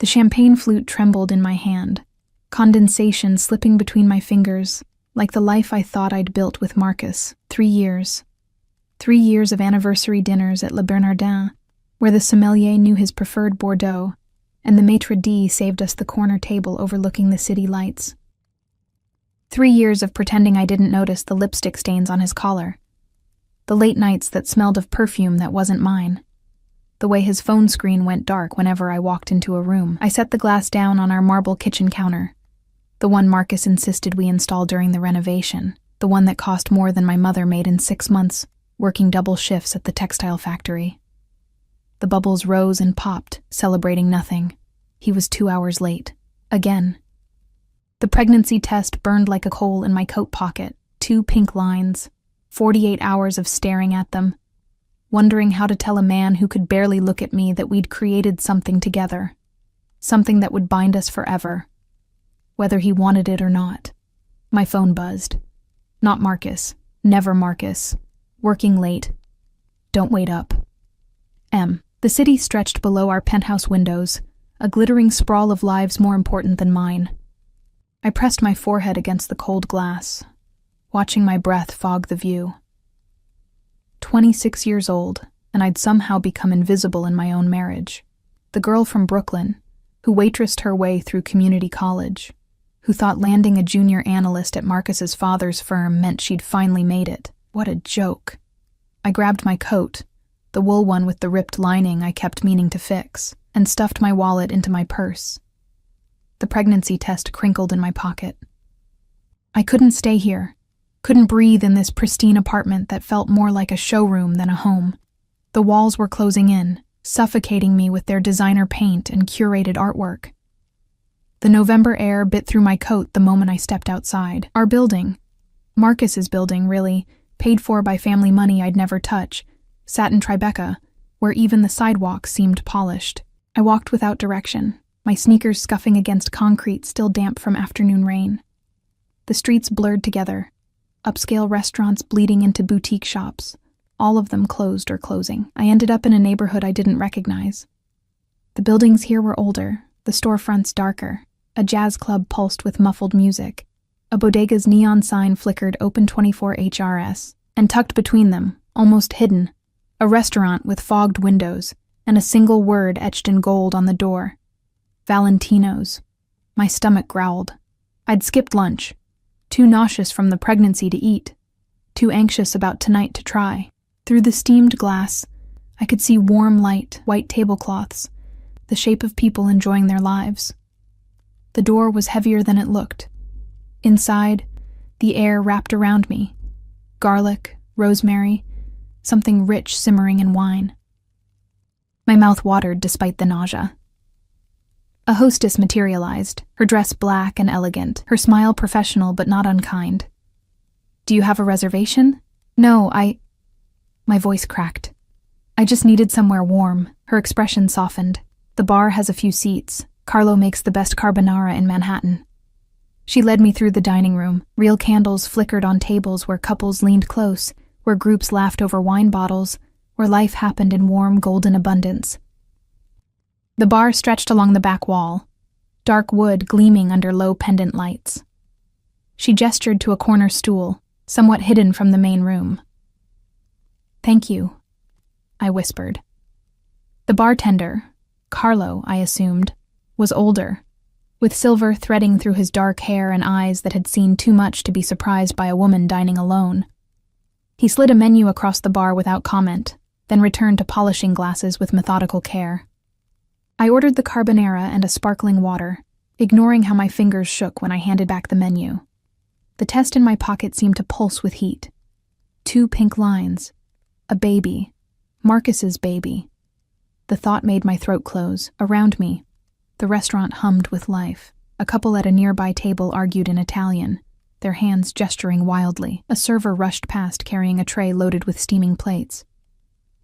The champagne flute trembled in my hand, condensation slipping between my fingers, like the life I thought I'd built with Marcus. 3 years. 3 years of anniversary dinners at Le Bernardin, where the sommelier knew his preferred Bordeaux, and the maitre d' saved us the corner table overlooking the city lights. 3 years of pretending I didn't notice the lipstick stains on his collar. The late nights that smelled of perfume that wasn't mine. The way his phone screen went dark whenever I walked into a room. I set the glass down on our marble kitchen counter, the one Marcus insisted we install during the renovation, the one that cost more than my mother made in 6 months, working double shifts at the textile factory. The bubbles rose and popped, celebrating nothing. He was 2 hours late. Again. The pregnancy test burned like a coal in my coat pocket. 2 pink lines. 48 hours of staring at them, wondering how to tell a man who could barely look at me that we'd created something together. Something that would bind us forever. Whether he wanted it or not. My phone buzzed. Not Marcus. Never Marcus. Working late. Don't wait up. M. The city stretched below our penthouse windows, a glittering sprawl of lives more important than mine. I pressed my forehead against the cold glass, watching my breath fog the view. 26 years old, and I'd somehow become invisible in my own marriage. The girl from Brooklyn, who waitressed her way through community college, who thought landing a junior analyst at Marcus's father's firm meant she'd finally made it. What a joke. I grabbed my coat, the wool one with the ripped lining I kept meaning to fix, and stuffed my wallet into my purse. The pregnancy test crinkled in my pocket. I couldn't stay here, couldn't breathe in this pristine apartment that felt more like a showroom than a home. The walls were closing in, suffocating me with their designer paint and curated artwork. The November air bit through my coat the moment I stepped outside. Our building, Marcus's building really, paid for by family money I'd never touch, sat in Tribeca, where even the sidewalks seemed polished. I walked without direction, my sneakers scuffing against concrete still damp from afternoon rain. The streets blurred together, upscale restaurants bleeding into boutique shops, all of them closed or closing. I ended up in a neighborhood I didn't recognize. The buildings here were older, the storefronts darker, a jazz club pulsed with muffled music. A bodega's neon sign flickered open 24 HRS, and tucked between them, almost hidden, a restaurant with fogged windows, and a single word etched in gold on the door. Valentino's. My stomach growled. I'd skipped lunch, too nauseous from the pregnancy to eat, too anxious about tonight to try. Through the steamed glass, I could see warm light, white tablecloths, the shape of people enjoying their lives. The door was heavier than it looked. Inside, the air wrapped around me. Garlic, rosemary, something rich simmering in wine. My mouth watered despite the nausea. A hostess materialized, her dress black and elegant, her smile professional but not unkind. "Do you have a reservation?" "No, My voice cracked. "I just needed somewhere warm." Her expression softened. "The bar has a few seats. Carlo makes the best carbonara in Manhattan." She led me through the dining room. Real candles flickered on tables where couples leaned close, where groups laughed over wine bottles, where life happened in warm, golden abundance. The bar stretched along the back wall, dark wood gleaming under low pendant lights. She gestured to a corner stool, somewhat hidden from the main room. "Thank you," I whispered. The bartender, Carlo, I assumed, was older, with silver threading through his dark hair and eyes that had seen too much to be surprised by a woman dining alone. He slid a menu across the bar without comment, then returned to polishing glasses with methodical care. I ordered the carbonara and a sparkling water, ignoring how my fingers shook when I handed back the menu. The test in my pocket seemed to pulse with heat. 2 pink lines. A baby. Marcus's baby. The thought made my throat close. Around me, the restaurant hummed with life. A couple at a nearby table argued in Italian, their hands gesturing wildly. A server rushed past carrying a tray loaded with steaming plates.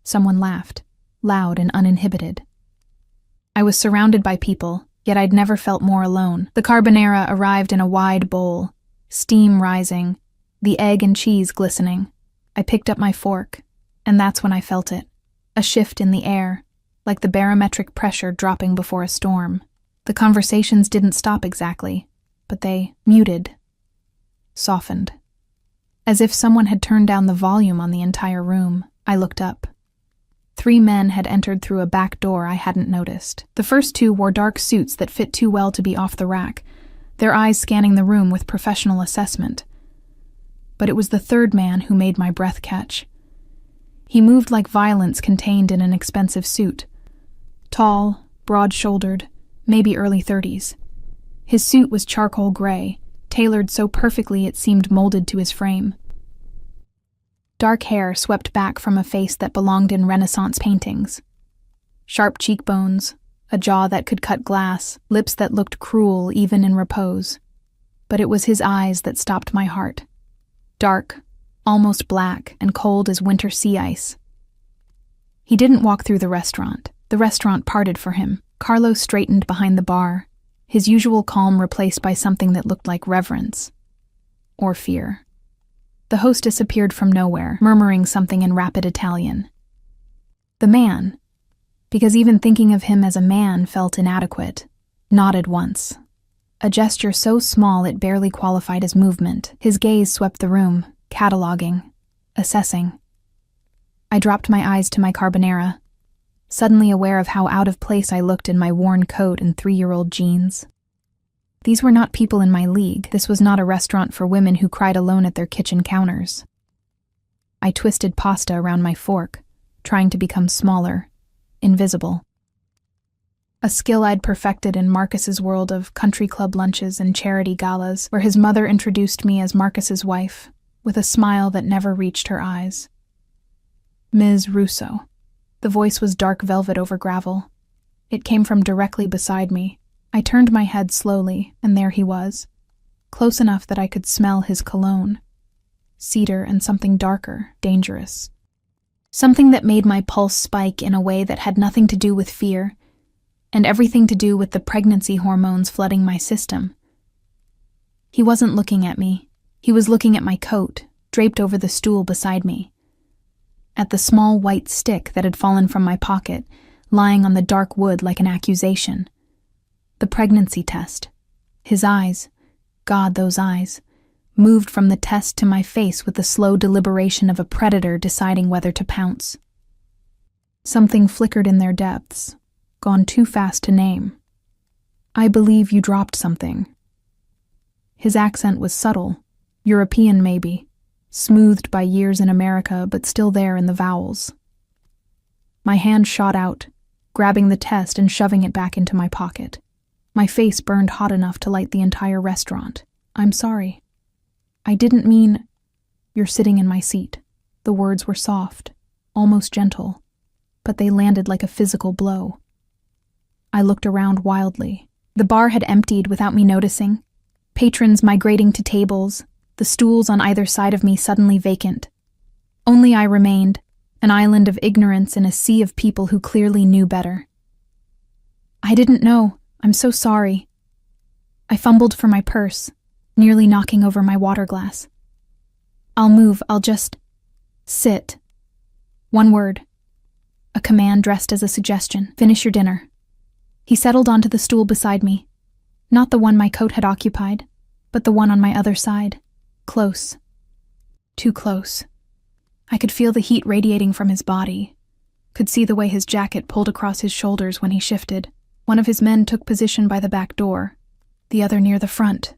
Someone laughed, loud and uninhibited. I was surrounded by people, yet I'd never felt more alone. The carbonara arrived in a wide bowl, steam rising, the egg and cheese glistening. I picked up my fork, and that's when I felt it. A shift in the air, like the barometric pressure dropping before a storm. The conversations didn't stop exactly, but they muted, softened. As if someone had turned down the volume on the entire room, I looked up. 3 men had entered through a back door I hadn't noticed. The first 2 wore dark suits that fit too well to be off the rack, their eyes scanning the room with professional assessment. But it was the 3rd man who made my breath catch. He moved like violence contained in an expensive suit. Tall, broad-shouldered, maybe early 30s. His suit was charcoal gray, tailored so perfectly it seemed molded to his frame. Dark hair swept back from a face that belonged in Renaissance paintings. Sharp cheekbones, a jaw that could cut glass, lips that looked cruel even in repose. But it was his eyes that stopped my heart. Dark, almost black, and cold as winter sea ice. He didn't walk through the restaurant. The restaurant parted for him. Carlos straightened behind the bar, his usual calm replaced by something that looked like reverence. Or fear. The hostess appeared from nowhere, murmuring something in rapid Italian. The man, because even thinking of him as a man felt inadequate, nodded once. A gesture so small it barely qualified as movement. His gaze swept the room, cataloging, assessing. I dropped my eyes to my carbonara, suddenly aware of how out of place I looked in my worn coat and 3-year-old jeans. These were not people in my league. This was not a restaurant for women who cried alone at their kitchen counters. I twisted pasta around my fork, trying to become smaller, invisible. A skill I'd perfected in Marcus's world of country club lunches and charity galas, where his mother introduced me as Marcus's wife, with a smile that never reached her eyes. Ms. Russo. The voice was dark velvet over gravel. It came from directly beside me. I turned my head slowly, and there he was, close enough that I could smell his cologne. Cedar and something darker, dangerous. Something that made my pulse spike in a way that had nothing to do with fear, and everything to do with the pregnancy hormones flooding my system. He wasn't looking at me. He was looking at my coat, draped over the stool beside me. At the small white stick that had fallen from my pocket, lying on the dark wood like an accusation. The pregnancy test. His eyes, God, those eyes, moved from the test to my face with the slow deliberation of a predator deciding whether to pounce. Something flickered in their depths, gone too fast to name. I believe you dropped something. His accent was subtle, European maybe, smoothed by years in America but still there in the vowels. My hand shot out, grabbing the test and shoving it back into my pocket. My face burned hot enough to light the entire restaurant. I'm sorry. I didn't mean... You're sitting in my seat. The words were soft, almost gentle, but they landed like a physical blow. I looked around wildly. The bar had emptied without me noticing. Patrons migrating to tables, the stools on either side of me suddenly vacant. Only I remained, an island of ignorance in a sea of people who clearly knew better. I didn't know. I'm so sorry. I fumbled for my purse, nearly knocking over my water glass. I'll move, I'll just... sit. One word. A command dressed as a suggestion. Finish your dinner. He settled onto the stool beside me. Not the one my coat had occupied, but the one on my other side. Close. Too close. I could feel the heat radiating from his body. Could see the way his jacket pulled across his shoulders when he shifted. One of his men took position by the back door, the other near the front.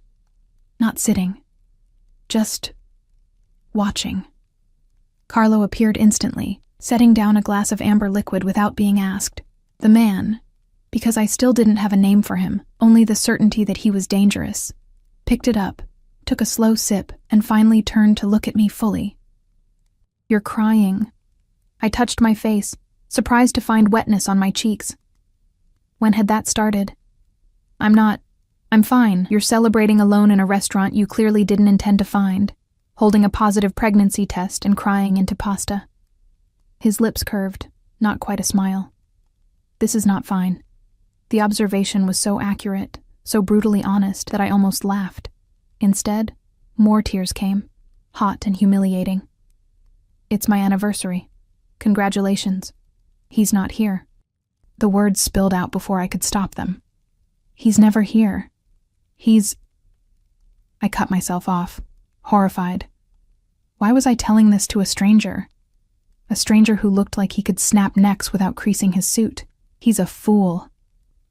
Not sitting. Just watching. Carlo appeared instantly, setting down a glass of amber liquid without being asked. The man, because I still didn't have a name for him, only the certainty that he was dangerous, picked it up, took a slow sip, and finally turned to look at me fully. You're crying. I touched my face, surprised to find wetness on my cheeks. When had that started? I'm fine. You're celebrating alone in a restaurant you clearly didn't intend to find, holding a positive pregnancy test and crying into pasta. His lips curved, not quite a smile. This is not fine. The observation was so accurate, so brutally honest that I almost laughed. Instead, more tears came, hot and humiliating. It's my anniversary. Congratulations. He's not here. The words spilled out before I could stop them. He's never here. I cut myself off, horrified. Why was I telling this to a stranger? A stranger who looked like he could snap necks without creasing his suit. He's a fool.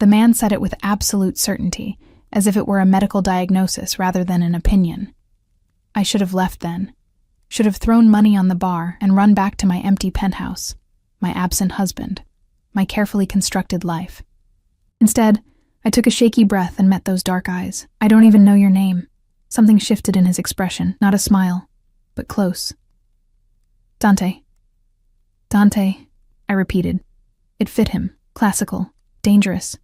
The man said it with absolute certainty, as if it were a medical diagnosis rather than an opinion. I should have left then. Should have thrown money on the bar and run back to my empty penthouse, my absent husband, my carefully constructed life. Instead, I took a shaky breath and met those dark eyes. I don't even know your name. Something shifted in his expression, not a smile, but close. Dante. Dante, I repeated. It fit him. Classical. Dangerous.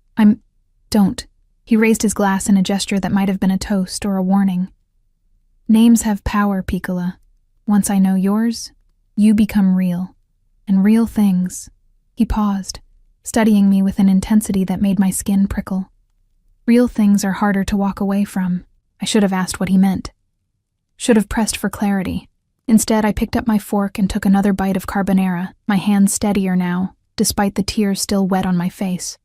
Don't. He raised his glass in a gesture that might have been a toast or a warning. Names have power, Piccola. Once I know yours, you become real. And real things. He paused, studying me with an intensity that made my skin prickle. Real things are harder to walk away from. I should have asked what he meant. Should have pressed for clarity. Instead, I picked up my fork and took another bite of carbonara, my hands steadier now, despite the tears still wet on my face.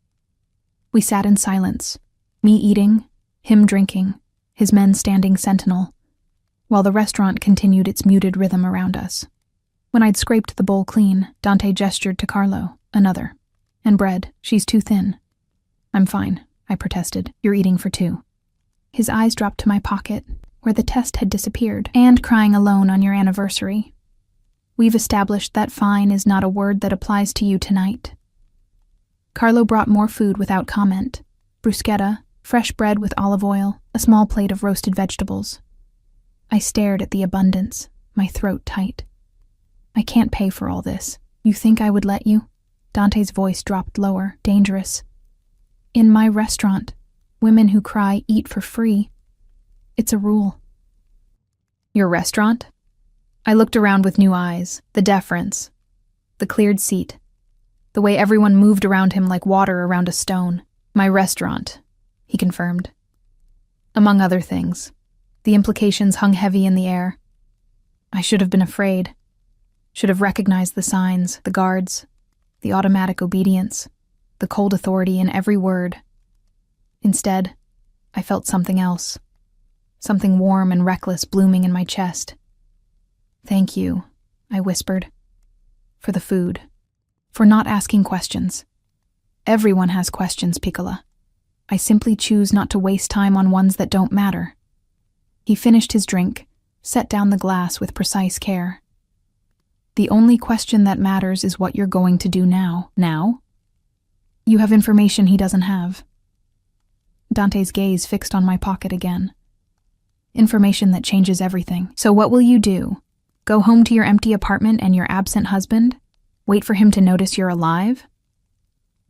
We sat in silence, me eating, him drinking, his men standing sentinel, while the restaurant continued its muted rhythm around us. When I'd scraped the bowl clean, Dante gestured to Carlo, another. And bread, she's too thin. I'm fine, I protested. You're eating for two. His eyes dropped to my pocket, where the test had disappeared, and crying alone on your anniversary. We've established that fine is not a word that applies to you tonight. Carlo brought more food without comment. Bruschetta, fresh bread with olive oil, a small plate of roasted vegetables. I stared at the abundance, my throat tight. I can't pay for all this. You think I would let you? Dante's voice dropped lower, dangerous. In my restaurant, women who cry eat for free. It's a rule. Your restaurant? I looked around with new eyes, the deference, the cleared seat, the way everyone moved around him like water around a stone. My restaurant, he confirmed. Among other things, the implications hung heavy in the air. I should have been afraid, should have recognized the signs, the guards, the automatic obedience, the cold authority in every word. Instead, I felt something else, something warm and reckless blooming in my chest. Thank you, I whispered, for the food, for not asking questions. Everyone has questions, Piccola. I simply choose not to waste time on ones that don't matter. He finished his drink, set down the glass with precise care. The only question that matters is what you're going to do now. Now? You have information he doesn't have. Dante's gaze fixed on my pocket again. Information that changes everything. So what will you do? Go home to your empty apartment and your absent husband? Wait for him to notice you're alive?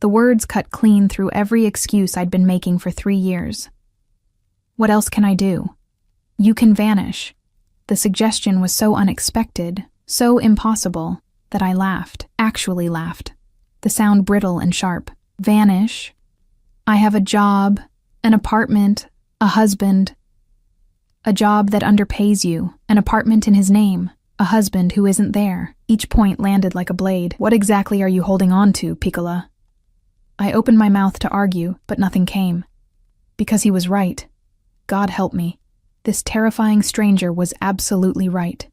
The words cut clean through every excuse I'd been making for 3 years. What else can I do? You can vanish. The suggestion was so unexpected, so impossible, that I laughed, actually laughed. The sound brittle and sharp. Vanish? I have a job, an apartment, a husband. A job that underpays you, an apartment in his name, a husband who isn't there. Each point landed like a blade. What exactly are you holding on to, Piccola? I opened my mouth to argue, but nothing came. Because he was right. God help me. This terrifying stranger was absolutely right.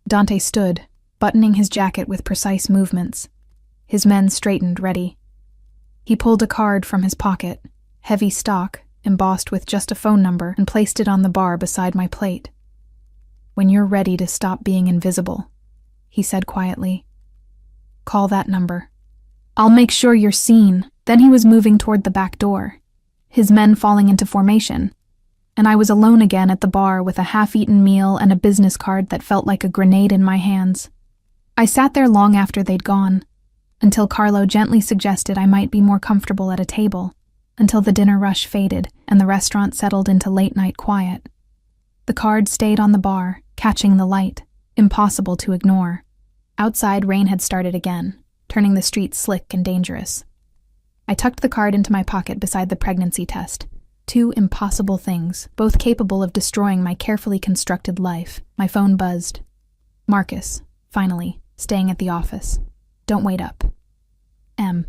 Dante stood, buttoning his jacket with precise movements. His men straightened, ready. He pulled a card from his pocket, heavy stock, embossed with just a phone number, and placed it on the bar beside my plate. When you're ready to stop being invisible, he said quietly. Call that number. I'll make sure you're seen. Then he was moving toward the back door, his men falling into formation, and I was alone again at the bar with a half-eaten meal and a business card that felt like a grenade in my hands. I sat there long after they'd gone, until Carlo gently suggested I might be more comfortable at a table, until the dinner rush faded and the restaurant settled into late-night quiet. The card stayed on the bar, catching the light, impossible to ignore. Outside, rain had started again, turning the streets slick and dangerous. I tucked the card into my pocket beside the pregnancy test. 2 impossible things, both capable of destroying my carefully constructed life. My phone buzzed. Marcus, finally, staying at the office. Don't wait up. M.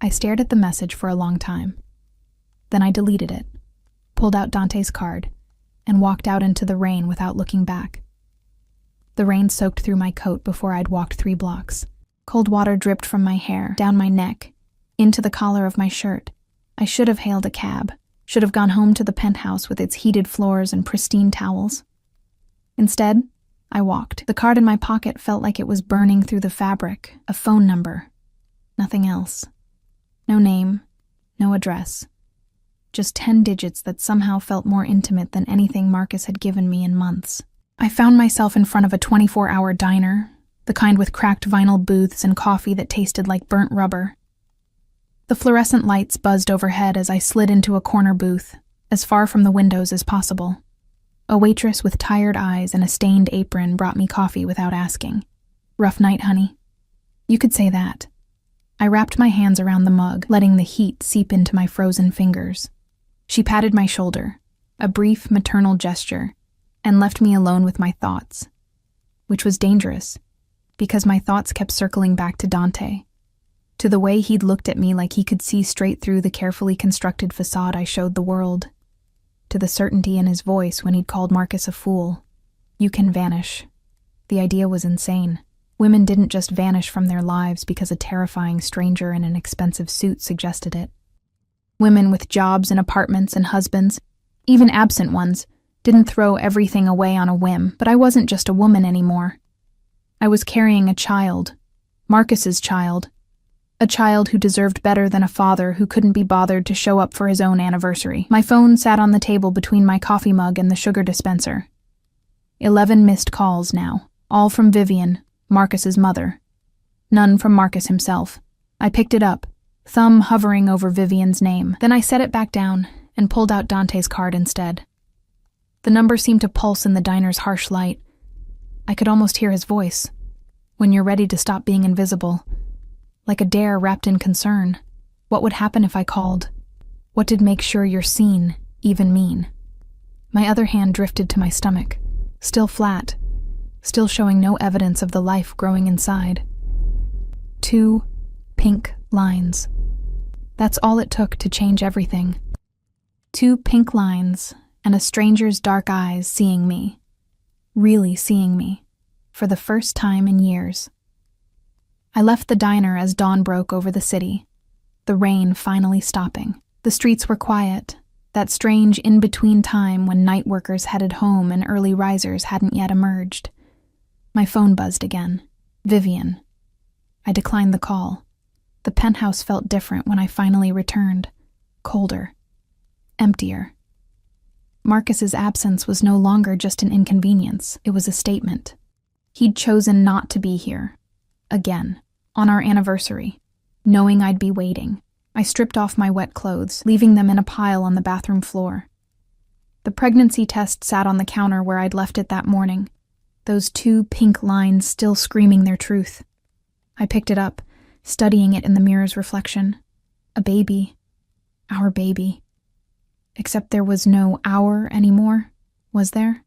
I stared at the message for a long time. Then I deleted it, pulled out Dante's card, and walked out into the rain without looking back. The rain soaked through my coat before I'd walked 3 blocks. Cold water dripped from my hair, down my neck, into the collar of my shirt. I should have hailed a cab, should have gone home to the penthouse with its heated floors and pristine towels. Instead, I walked. The card in my pocket felt like it was burning through the fabric. A phone number. Nothing else. No name, no address. Just 10 digits that somehow felt more intimate than anything Marcus had given me in months. I found myself in front of a 24-hour diner, the kind with cracked vinyl booths and coffee that tasted like burnt rubber. The fluorescent lights buzzed overhead as I slid into a corner booth, as far from the windows as possible. A waitress with tired eyes and a stained apron brought me coffee without asking. "Rough night, honey?" You could say that. I wrapped my hands around the mug, letting the heat seep into my frozen fingers. She patted my shoulder, a brief maternal gesture, and left me alone with my thoughts, which was dangerous, because my thoughts kept circling back to Dante, to the way he'd looked at me like he could see straight through the carefully constructed facade I showed the world, to the certainty in his voice when he'd called Marcus a fool. You can vanish. The idea was insane. Women didn't just vanish from their lives because a terrifying stranger in an expensive suit suggested it. Women with jobs and apartments and husbands, even absent ones, didn't throw everything away on a whim, but I wasn't just a woman anymore. I was carrying a child, Marcus's child, a child who deserved better than a father who couldn't be bothered to show up for his own anniversary. My phone sat on the table between my coffee mug and the sugar dispenser. 11 missed calls now, all from Vivian, Marcus's mother. None from Marcus himself. I picked it up, thumb hovering over Vivian's name. Then I set it back down and pulled out Dante's card instead. The number seemed to pulse in the diner's harsh light. I could almost hear his voice. "When you're ready to stop being invisible." Like a dare wrapped in concern. What would happen if I called? What did make sure you're seen even mean? My other hand drifted to my stomach, still flat, still showing no evidence of the life growing inside. 2 pink lines. That's all it took to change everything. 2 pink lines, and a stranger's dark eyes seeing me. Really seeing me. For the first time in years. I left the diner as dawn broke over the city, the rain finally stopping. The streets were quiet, that strange in-between time when night workers headed home and early risers hadn't yet emerged. My phone buzzed again. Vivian. I declined the call. The penthouse felt different when I finally returned. Colder. Emptier. Marcus's absence was no longer just an inconvenience, it was a statement. He'd chosen not to be here. Again. On our anniversary. Knowing I'd be waiting. I stripped off my wet clothes, leaving them in a pile on the bathroom floor. The pregnancy test sat on the counter where I'd left it that morning. Those 2 pink lines still screaming their truth. I picked it up, studying it in the mirror's reflection. A baby. Our baby. Except there was no our anymore, was there?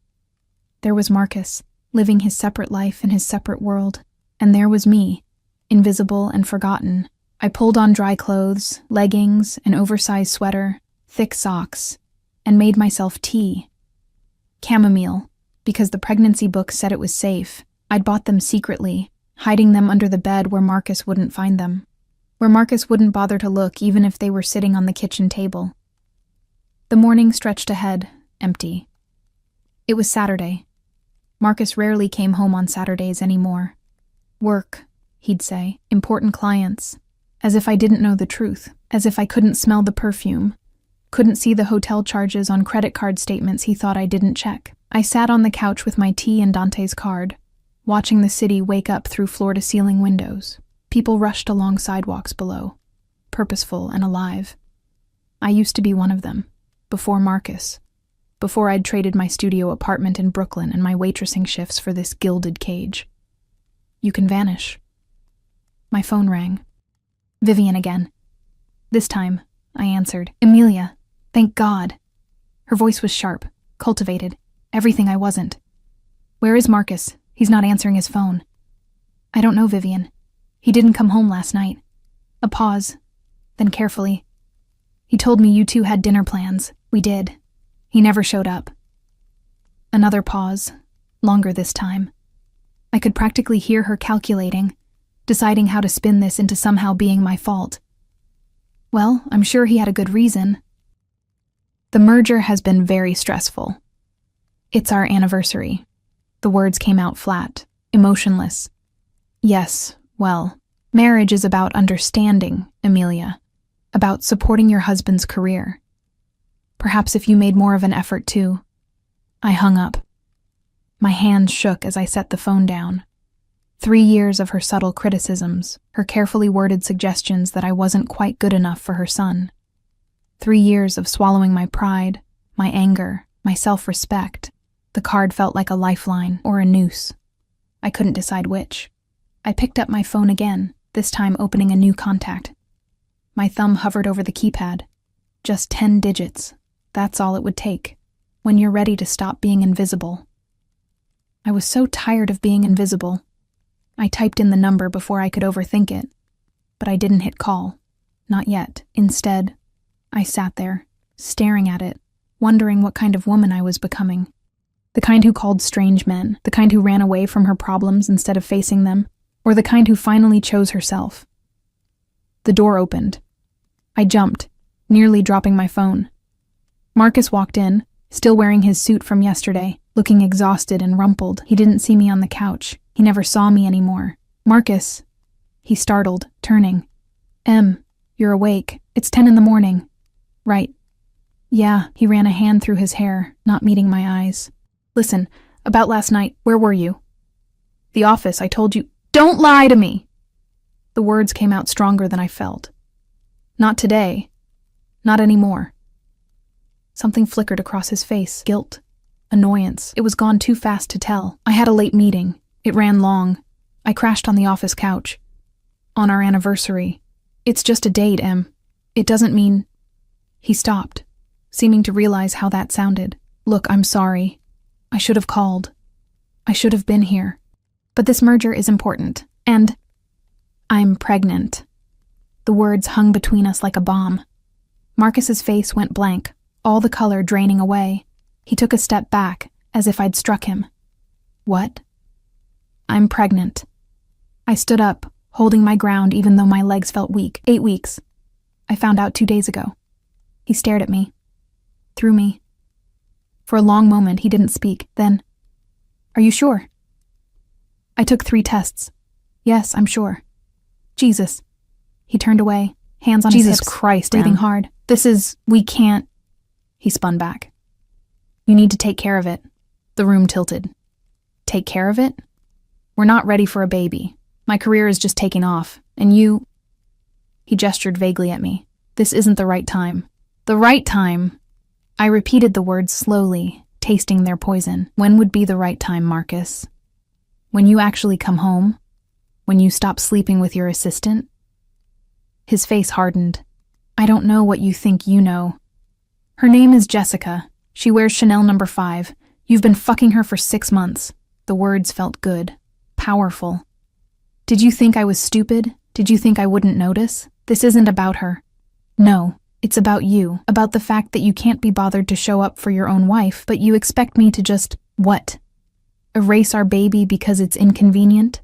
There was Marcus, living his separate life in his separate world. And there was me, invisible and forgotten. I pulled on dry clothes, leggings, an oversized sweater, thick socks, and made myself tea. Chamomile, because the pregnancy book said it was safe. I'd bought them secretly, hiding them under the bed where Marcus wouldn't find them. Where Marcus wouldn't bother to look even if they were sitting on the kitchen table. The morning stretched ahead, empty. It was Saturday. Marcus rarely came home on Saturdays anymore. Work, he'd say, important clients. As if I didn't know the truth, as if I couldn't smell the perfume, couldn't see the hotel charges on credit card statements he thought I didn't check. I sat on the couch with my tea and Dante's card, watching the city wake up through floor-to-ceiling windows. People rushed along sidewalks below, purposeful and alive. I used to be one of them. Before Marcus, before I'd traded my studio apartment in Brooklyn and my waitressing shifts for this gilded cage. You can vanish. My phone rang. Vivian again. This time, I answered. Emilia, thank God. Her voice was sharp, cultivated, everything I wasn't. Where is Marcus? He's not answering his phone. I don't know, Vivian. He didn't come home last night. A pause, then carefully. He told me you two had dinner plans. We did. He never showed up. Another pause, longer this time. I could practically hear her calculating, deciding how to spin this into somehow being my fault. Well, I'm sure he had a good reason. The merger has been very stressful. It's our anniversary. The words came out flat, emotionless. Yes, well, marriage is about understanding, Amelia. About supporting your husband's career. Perhaps if you made more of an effort too. I hung up. My hands shook as I set the phone down. 3 years of her subtle criticisms, her carefully worded suggestions that I wasn't quite good enough for her son. 3 years of swallowing my pride, my anger, my self-respect. The card felt like a lifeline or a noose. I couldn't decide which. I picked up my phone again, this time opening a new contact. My thumb hovered over the keypad. Just 10 digits. That's all it would take. When you're ready to stop being invisible. I was so tired of being invisible. I typed in the number before I could overthink it. But I didn't hit call. Not yet. Instead, I sat there, staring at it, wondering what kind of woman I was becoming. The kind who called strange men, the kind who ran away from her problems instead of facing them, or the kind who finally chose herself. The door opened. I jumped, nearly dropping my phone. Marcus walked in, still wearing his suit from yesterday, looking exhausted and rumpled. He didn't see me on the couch. He never saw me anymore. Marcus. He startled, turning. Em, you're awake. It's 10 in the morning. Right. Yeah, he ran a hand through his hair, not meeting my eyes. Listen, about last night, where were you? The office, I told you. Don't lie to me! The words came out stronger than I felt. Not today. Not anymore. Something flickered across his face. Guilt. Annoyance. It was gone too fast to tell. I had a late meeting. It ran long. I crashed on the office couch. On our anniversary. It's just a date, Em. It doesn't mean... He stopped, seeming to realize how that sounded. Look, I'm sorry. I should have called. I should have been here. But this merger is important. And... I'm pregnant. The words hung between us like a bomb. Marcus's face went blank, all the color draining away. He took a step back, as if I'd struck him. What? I'm pregnant. I stood up, holding my ground even though my legs felt weak. 8 weeks. I found out 2 days ago. He stared at me. Through me. For a long moment, he didn't speak. Then, are you sure? I took 3 tests. Yes, I'm sure. Jesus. He turned away, hands on his hips. Jesus Christ, breathing hard. We can't. He spun back. You need to take care of it. The room tilted. Take care of it? We're not ready for a baby. My career is just taking off, and you... He gestured vaguely at me. This isn't the right time. The right time? I repeated the words slowly, tasting their poison. When would be the right time, Marcus? When you actually come home? When you stop sleeping with your assistant? His face hardened. I don't know what you think you know. Her name is Jessica. She wears Chanel No. 5. You've been fucking her for 6 months. The words felt good. Powerful. Did you think I was stupid? Did you think I wouldn't notice? This isn't about her. No, it's about you. About the fact that you can't be bothered to show up for your own wife, but you expect me to just, what? Erase our baby because it's inconvenient?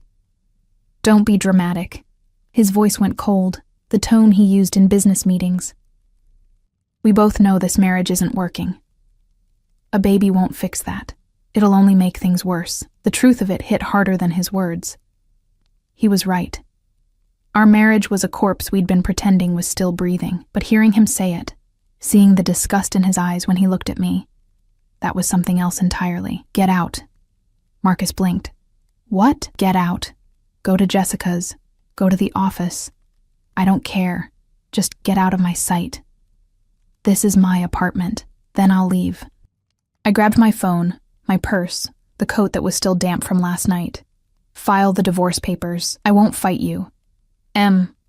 Don't be dramatic. His voice went cold, the tone he used in business meetings. We both know this marriage isn't working. A baby won't fix that. It'll only make things worse. The truth of it hit harder than his words. He was right. Our marriage was a corpse we'd been pretending was still breathing, but hearing him say it, seeing the disgust in his eyes when he looked at me, that was something else entirely. Get out. Marcus blinked. What? Get out. Go to Jessica's. Go to the office. I don't care. Just get out of my sight. This is my apartment. Then I'll leave. I grabbed my phone, my purse, the coat that was still damp from last night. File the divorce papers. I won't fight you.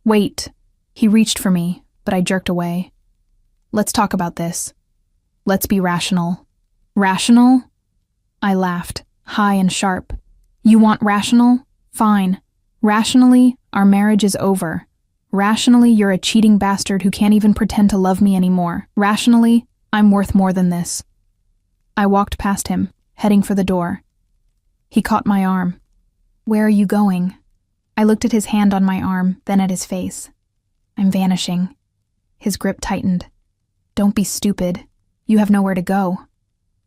Wait. He reached for me, but I jerked away. Let's talk about this. Let's be rational. Rational? I laughed, high and sharp. You want rational? Fine. Rationally, our marriage is over. Rationally, you're a cheating bastard who can't even pretend to love me anymore. Rationally, I'm worth more than this. I walked past him, heading for the door. He caught my arm. Where are you going? I looked at his hand on my arm, then at his face. I'm vanishing. His grip tightened. Don't be stupid. You have nowhere to go.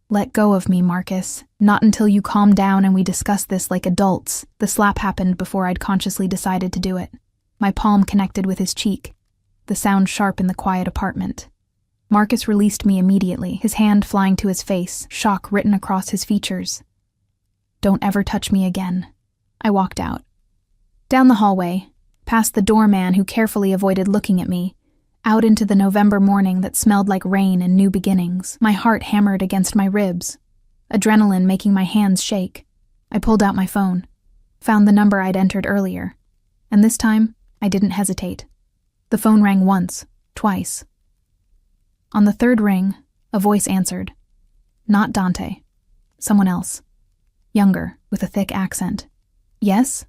Let go of me, Marcus. Not until you calm down and we discuss this like adults. The slap happened before I'd consciously decided to do it. My palm connected with his cheek, the sound sharp in the quiet apartment. Marcus released me immediately, his hand flying to his face, shock written across his features. Don't ever touch me again. I walked out. Down the hallway, past the doorman who carefully avoided looking at me, out into the November morning that smelled like rain and new beginnings. My heart hammered against my ribs, adrenaline making my hands shake. I pulled out my phone, found the number I'd entered earlier, and this time, I didn't hesitate. The phone rang once, twice. On the third ring, a voice answered. Not Dante. Someone else. Younger, with a thick accent. Yes?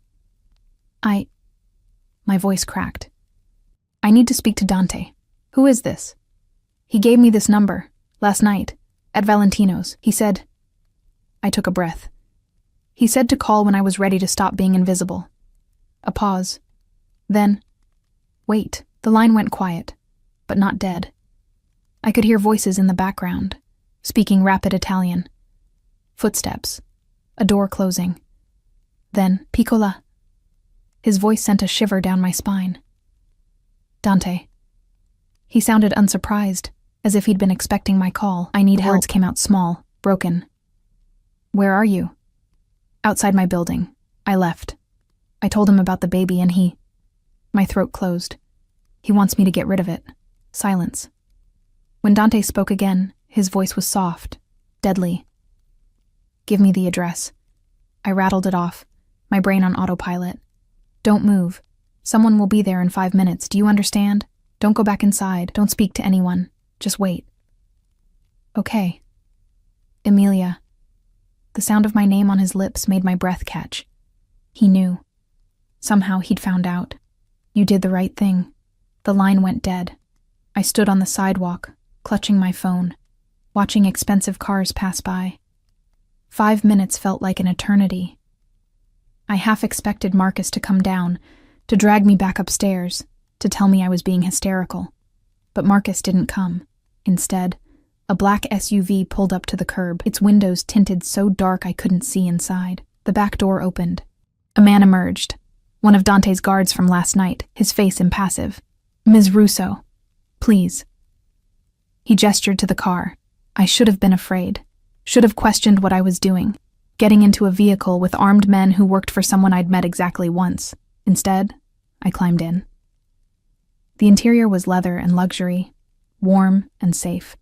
My voice cracked. I need to speak to Dante. Who is this? He gave me this number, last night, at Valentino's. He said... I took a breath. He said to call when I was ready to stop being invisible. A pause. Then, wait, the line went quiet, but not dead. I could hear voices in the background, speaking rapid Italian. Footsteps. A door closing. Then, Piccola. His voice sent a shiver down my spine. Dante. He sounded unsurprised, as if he'd been expecting my call. I need help. Words came out small, broken. Where are you? Outside my building. I left. I told him about the baby and he... My throat closed. He wants me to get rid of it. Silence. When Dante spoke again, his voice was soft, deadly. Give me the address. I rattled it off, my brain on autopilot. Don't move. Someone will be there in 5 minutes, do you understand? Don't go back inside, don't speak to anyone. Just wait. Okay. Emilia. The sound of my name on his lips made my breath catch. He knew. Somehow he'd found out. You did the right thing. The line went dead. I stood on the sidewalk, clutching my phone, watching expensive cars pass by. 5 minutes felt like an eternity. I half expected Marcus to come down, to drag me back upstairs, to tell me I was being hysterical. But Marcus didn't come. Instead, a black SUV pulled up to the curb, its windows tinted so dark I couldn't see inside. The back door opened. A man emerged, one of Dante's guards from last night, his face impassive. Ms. Russo, please. He gestured to the car. I should have been afraid, should have questioned what I was doing, getting into a vehicle with armed men who worked for someone I'd met exactly once. Instead, I climbed in. The interior was leather and luxury, warm and safe.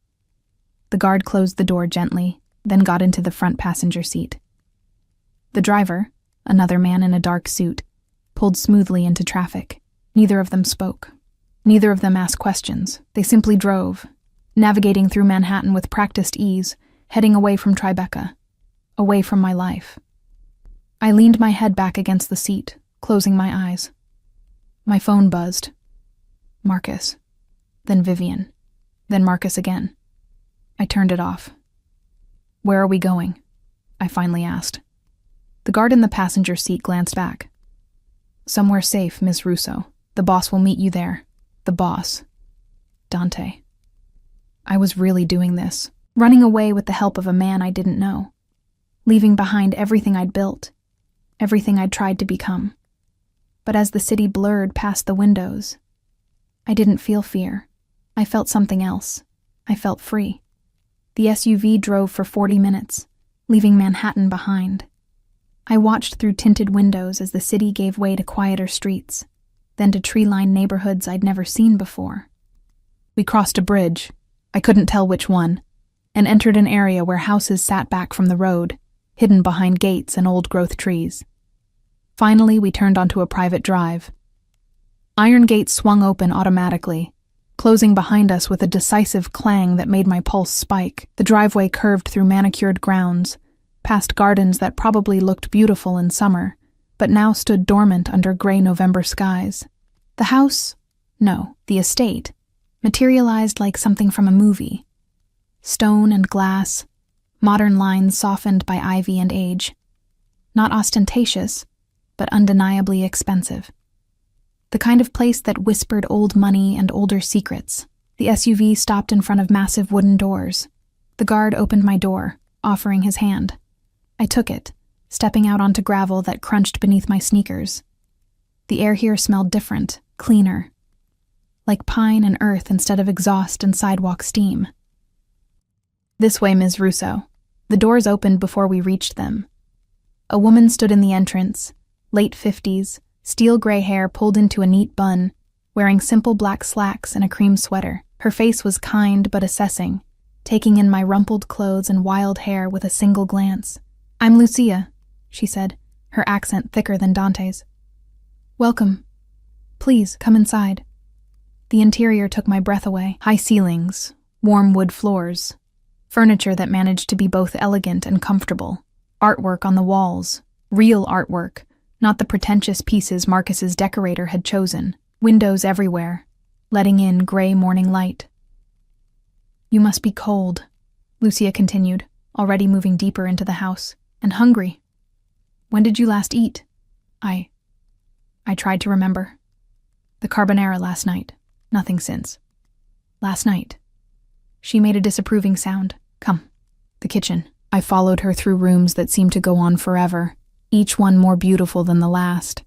The guard closed the door gently, then got into the front passenger seat. The driver, another man in a dark suit, pulled smoothly into traffic. Neither of them spoke. Neither of them asked questions. They simply drove, navigating through Manhattan with practiced ease, heading away from Tribeca, away from my life. I leaned my head back against the seat, closing my eyes. My phone buzzed. Marcus. Then Vivian. Then Marcus again. I turned it off. Where are we going? I finally asked. The guard in the passenger seat glanced back. Somewhere safe, Miss Russo. The boss will meet you there. The boss. Dante. I was really doing this, running away with the help of a man I didn't know, leaving behind everything I'd built, everything I'd tried to become. But as the city blurred past the windows, I didn't feel fear. I felt something else. I felt free. The SUV drove for 40 minutes, leaving Manhattan behind. I watched through tinted windows as the city gave way to quieter streets, then to tree-lined neighborhoods I'd never seen before. We crossed a bridge, I couldn't tell which one, and entered an area where houses sat back from the road, hidden behind gates and old-growth trees. Finally, we turned onto a private drive. Iron gates swung open automatically, closing behind us with a decisive clang that made my pulse spike. The driveway curved through manicured grounds, past gardens that probably looked beautiful in summer, but now stood dormant under gray November skies. The house, No, the estate, materialized like something from a movie. Stone and glass, modern lines softened by ivy and age. Not ostentatious, but undeniably expensive. The kind of place that whispered old money and older secrets. The SUV stopped in front of massive wooden doors. The guard opened my door, offering his hand. I took it, stepping out onto gravel that crunched beneath my sneakers. The air here smelled different, cleaner. Like pine and earth instead of exhaust and sidewalk steam. This way, Ms. Russo. The doors opened before we reached them. A woman stood in the entrance, late 50s, steel gray hair pulled into a neat bun, wearing simple black slacks and a cream sweater. Her face was kind but assessing, taking in my rumpled clothes and wild hair with a single glance. "I'm Lucia," she said, her accent thicker than Dante's. "Welcome. Please, come inside." The interior took my breath away. High ceilings, warm wood floors, furniture that managed to be both elegant and comfortable, artwork on the walls, real artwork, not the pretentious pieces Marcus's decorator had chosen, windows everywhere, letting in gray morning light. "You must be cold," Lucia continued, already moving deeper into the house, "and hungry. When did you last eat?" I tried to remember. "The carbonara last night. Nothing since." "Last night." She made a disapproving sound. "Come." The kitchen. I followed her through rooms that seemed to go on forever, each one more beautiful than the last.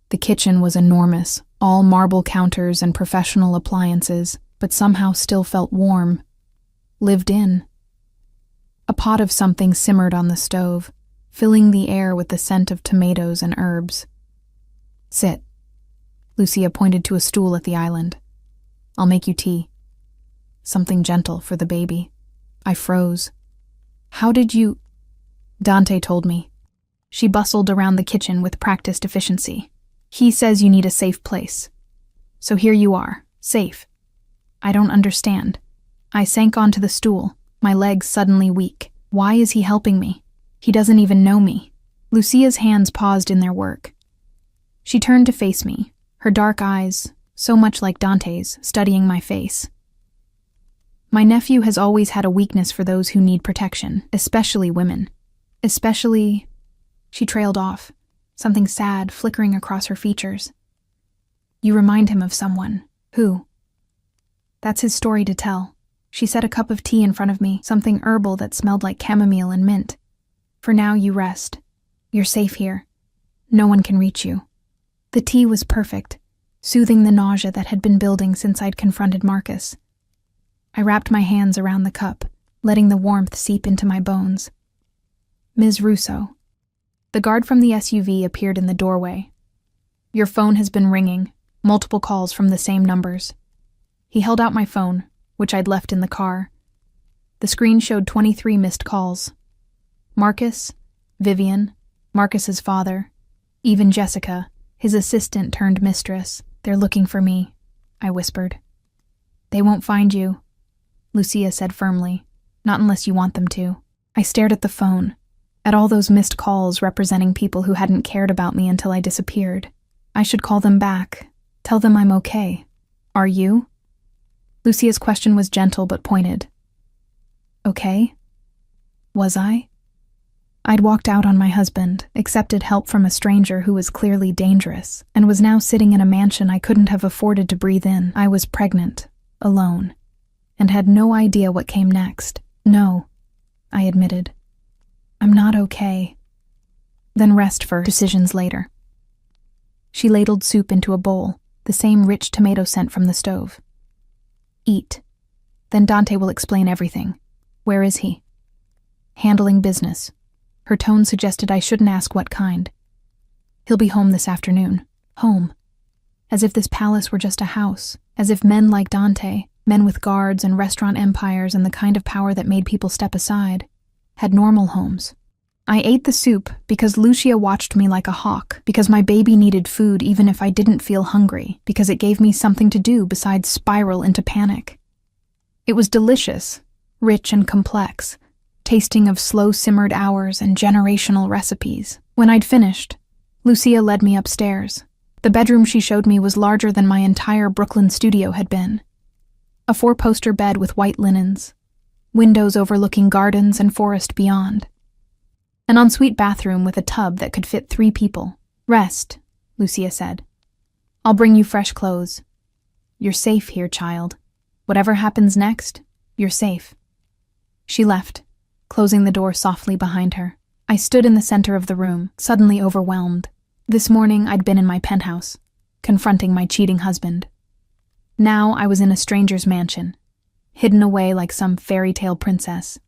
The kitchen was enormous, all marble counters and professional appliances, but somehow still felt warm. Lived in. A pot of something simmered on the stove, filling the air with the scent of tomatoes and herbs. "Sit." Lucia pointed to a stool at the island. "I'll make you tea. Something gentle for the baby." I froze. "How did you—" "Dante told me." She bustled around the kitchen with practiced efficiency. "He says you need a safe place. So here you are, safe." "I don't understand." I sank onto the stool, my legs suddenly weak. Why is he helping me? He doesn't even know me. Lucia's hands paused in their work. She turned to face me, her dark eyes, so much like Dante's, studying my face. "My nephew has always had a weakness for those who need protection, especially women. Especially—" She trailed off, something sad flickering across her features. "You remind him of someone. Who?" "That's his story to tell." She set a cup of tea in front of me, something herbal that smelled like chamomile and mint. "For now, you rest. You're safe here. No one can reach you." The tea was perfect, soothing the nausea that had been building since I'd confronted Marcus. I wrapped my hands around the cup, letting the warmth seep into my bones. "Ms. Russo." The guard from the SUV appeared in the doorway. "Your phone has been ringing, multiple calls from the same numbers." He held out my phone, which I'd left in the car. The screen showed 23 missed calls. Marcus, Vivian, Marcus's father, even Jessica, his assistant turned mistress. "They're looking for me," I whispered. "They won't find you," Lucia said firmly. "Not unless you want them to." I stared at the phone, at all those missed calls representing people who hadn't cared about me until I disappeared. I should call them back, tell them I'm okay. "Are you?" Lucia's question was gentle but pointed. "Okay?" Was I? I'd walked out on my husband, accepted help from a stranger who was clearly dangerous, and was now sitting in a mansion I couldn't have afforded to breathe in. I was pregnant, alone, and had no idea what came next. "No," I admitted. "I'm not okay." "Then rest first. Decisions later." She ladled soup into a bowl, the same rich tomato scent from the stove. "Eat. Then Dante will explain everything. Where is he?" "Handling business." Her tone suggested I shouldn't ask what kind. "He'll be home this afternoon." Home. As if this palace were just a house. As if men like Dante, men with guards and restaurant empires and the kind of power that made people step aside, had normal homes. I ate the soup because Lucia watched me like a hawk, because my baby needed food even if I didn't feel hungry, because it gave me something to do besides spiral into panic. It was delicious, rich and complex, tasting of slow-simmered hours and generational recipes. When I'd finished, Lucia led me upstairs, The bedroom she showed me was larger than my entire Brooklyn studio had been. A 4-poster bed with white linens, windows overlooking gardens and forest beyond. An ensuite bathroom with a tub that could fit 3 people. "Rest," Lucia said. "I'll bring you fresh clothes. You're safe here, child. Whatever happens next, you're safe." She left, closing the door softly behind her. I stood in the center of the room, suddenly overwhelmed. This morning I'd been in my penthouse, confronting my cheating husband. Now I was in a stranger's mansion, hidden away like some fairy tale princess.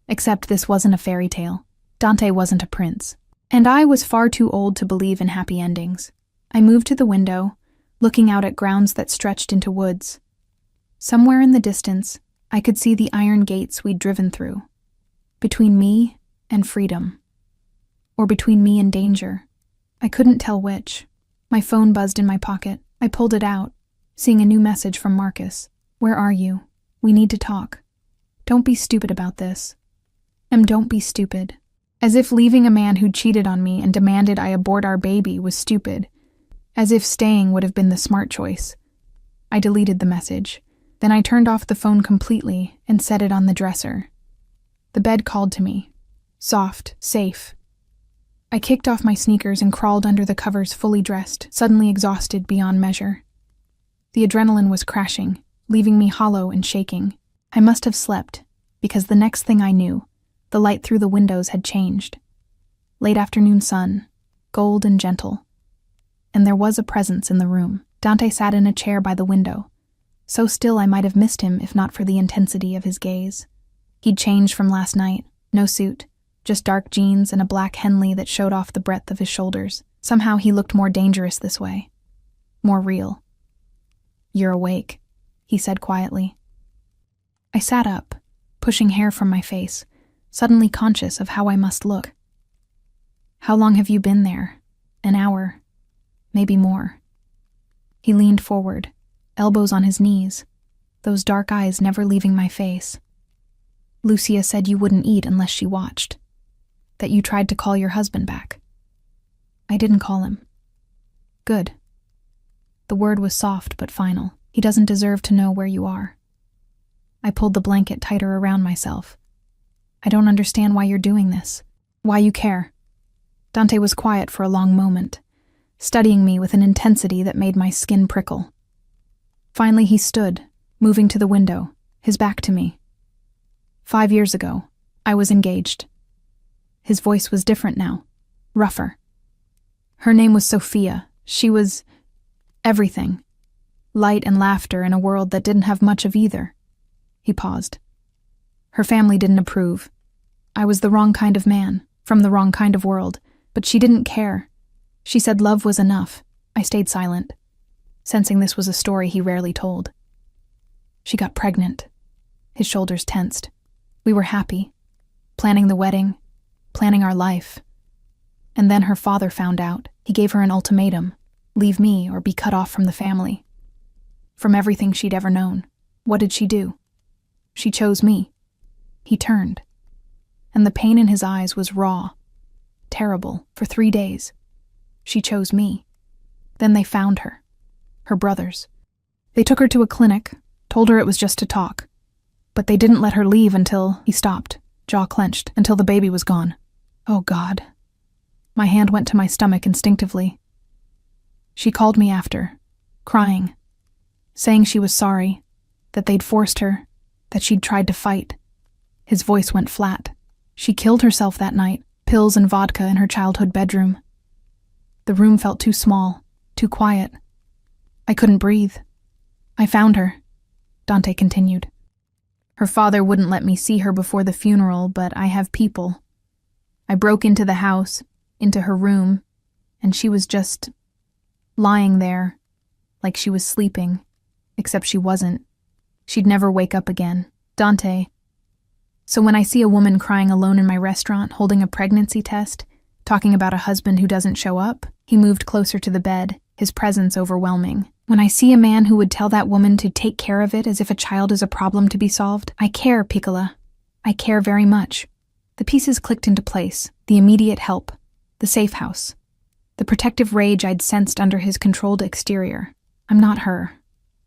Except this wasn't a fairy tale. Dante wasn't a prince. And I was far too old to believe in happy endings. I moved to the window, looking out at grounds that stretched into woods. Somewhere in the distance, I could see the iron gates we'd driven through. Between me and freedom. Or between me and danger. I couldn't tell which. My phone buzzed in my pocket. I pulled it out, seeing a new message from Marcus. "Where are you? We need to talk. Don't be stupid about this. Don't be stupid." As if leaving a man who'd cheated on me and demanded I abort our baby was stupid. As if staying would have been the smart choice. I deleted the message. Then I turned off the phone completely and set it on the dresser. The bed called to me. Soft, safe. I kicked off my sneakers and crawled under the covers fully dressed, suddenly exhausted beyond measure. The adrenaline was crashing, leaving me hollow and shaking. I must have slept, because the next thing I knew, the light through the windows had changed. Late afternoon sun, gold and gentle. And there was a presence in the room. Dante sat in a chair by the window, so still I might have missed him if not for the intensity of his gaze. He'd changed from last night. No suit, just dark jeans and a black Henley that showed off the breadth of his shoulders. Somehow he looked more dangerous this way. More real. "You're awake," he said quietly. I sat up, pushing hair from my face, suddenly conscious of how I must look. "How long have you been there? An hour? Maybe more." He leaned forward, elbows on his knees, those dark eyes never leaving my face. "Lucia said you wouldn't eat unless she watched. That you tried to call your husband back." "I didn't call him." "Good." The word was soft but final. "He doesn't deserve to know where you are." I pulled the blanket tighter around myself. "I don't understand why you're doing this. Why you care." Dante was quiet for a long moment, studying me with an intensity that made my skin prickle. Finally he stood, moving to the window, his back to me. 5 years ago, I was engaged. His voice was different now, rougher. Her name was Sophia. She was everything. Light and laughter in a world that didn't have much of either. He paused. Her family didn't approve. I was the wrong kind of man, from the wrong kind of world, but she didn't care. She said love was enough. I stayed silent, sensing this was a story he rarely told. She got pregnant. His shoulders tensed. We were happy, planning the wedding, planning our life. And then her father found out. He gave her an ultimatum, leave me or be cut off from the family. From everything she'd ever known. What did she do? She chose me. He turned. And the pain in his eyes was raw, terrible, for 3 days. She chose me. Then they found her. Her brothers. They took her to a clinic, told her it was just to talk. But they didn't let her leave until he stopped, jaw clenched, until the baby was gone. Oh God. My hand went to my stomach instinctively. She called me after, crying, saying she was sorry, that they'd forced her, that she'd tried to fight. His voice went flat. She killed herself that night, pills and vodka in her childhood bedroom. The room felt too small, too quiet. I couldn't breathe. I found her, Dante continued. Her father wouldn't let me see her before the funeral, but I have people. I broke into the house, into her room, and she was just lying there, like she was sleeping, except she wasn't. She'd never wake up again. Dante. So when I see a woman crying alone in my restaurant, holding a pregnancy test, talking about a husband who doesn't show up, he moved closer to the bed, his presence overwhelming. When I see a man who would tell that woman to take care of it as if a child is a problem to be solved, I care, Piccola. I care very much. The pieces clicked into place, the immediate help, the safe house, the protective rage I'd sensed under his controlled exterior. "I'm not her,"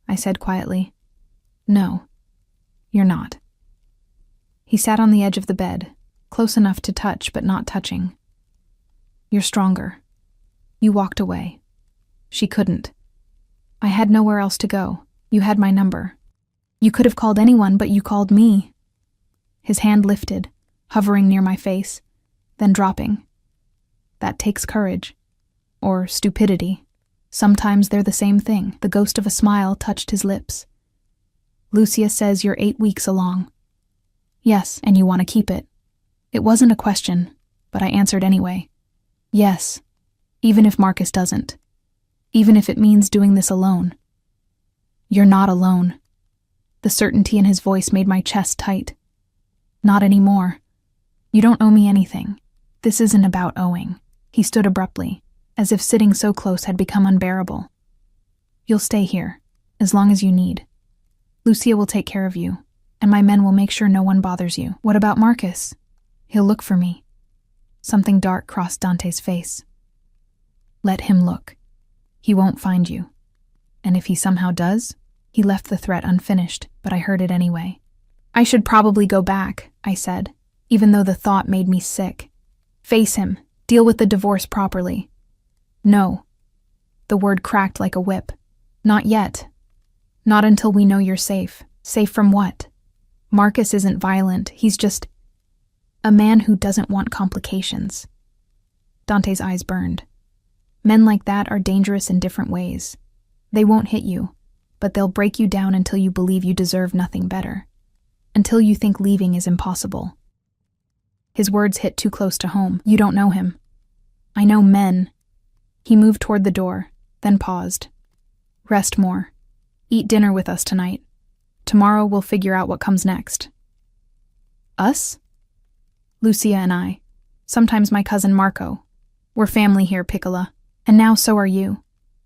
I said quietly. "No, you're not." He sat on the edge of the bed, close enough to touch but not touching. "You're stronger. You walked away. She couldn't. I had nowhere else to go. You had my number. You could have called anyone, but you called me." His hand lifted, hovering near my face, then dropping. "That takes courage. Or stupidity. Sometimes they're the same thing." The ghost of a smile touched his lips. "Lucia says you're 8 weeks along." "Yes, and you want to keep it." It wasn't a question, but I answered anyway. "Yes, even if Marcus doesn't. Even if it means doing this alone." "You're not alone." The certainty in his voice made my chest tight. "Not anymore. You don't owe me anything. This isn't about owing." He stood abruptly, as if sitting so close had become unbearable. "You'll stay here, as long as you need. Lucia will take care of you, and my men will make sure no one bothers you." "What about Marcus?" "He'll look for me." Something dark crossed Dante's face. "Let him look. He won't find you. And if he somehow does..." He left the threat unfinished, but I heard it anyway. "I should probably go back," I said, even though the thought made me sick. "Face him. Deal with the divorce properly." "No." The word cracked like a whip. "Not yet. Not until we know you're safe." "Safe from what?" "Marcus isn't violent. He's just a man who doesn't want complications." Dante's eyes burned. "Men like that are dangerous in different ways. They won't hit you, but they'll break you down until you believe you deserve nothing better. Until you think leaving is impossible." His words hit too close to home. "You don't know him." "I know men." He moved toward the door, then paused. "Rest more. Eat dinner with us tonight. Tomorrow we'll figure out what comes next." "Us?" "Lucia and I. Sometimes my cousin Marco. We're family here, Piccola. And now so are you."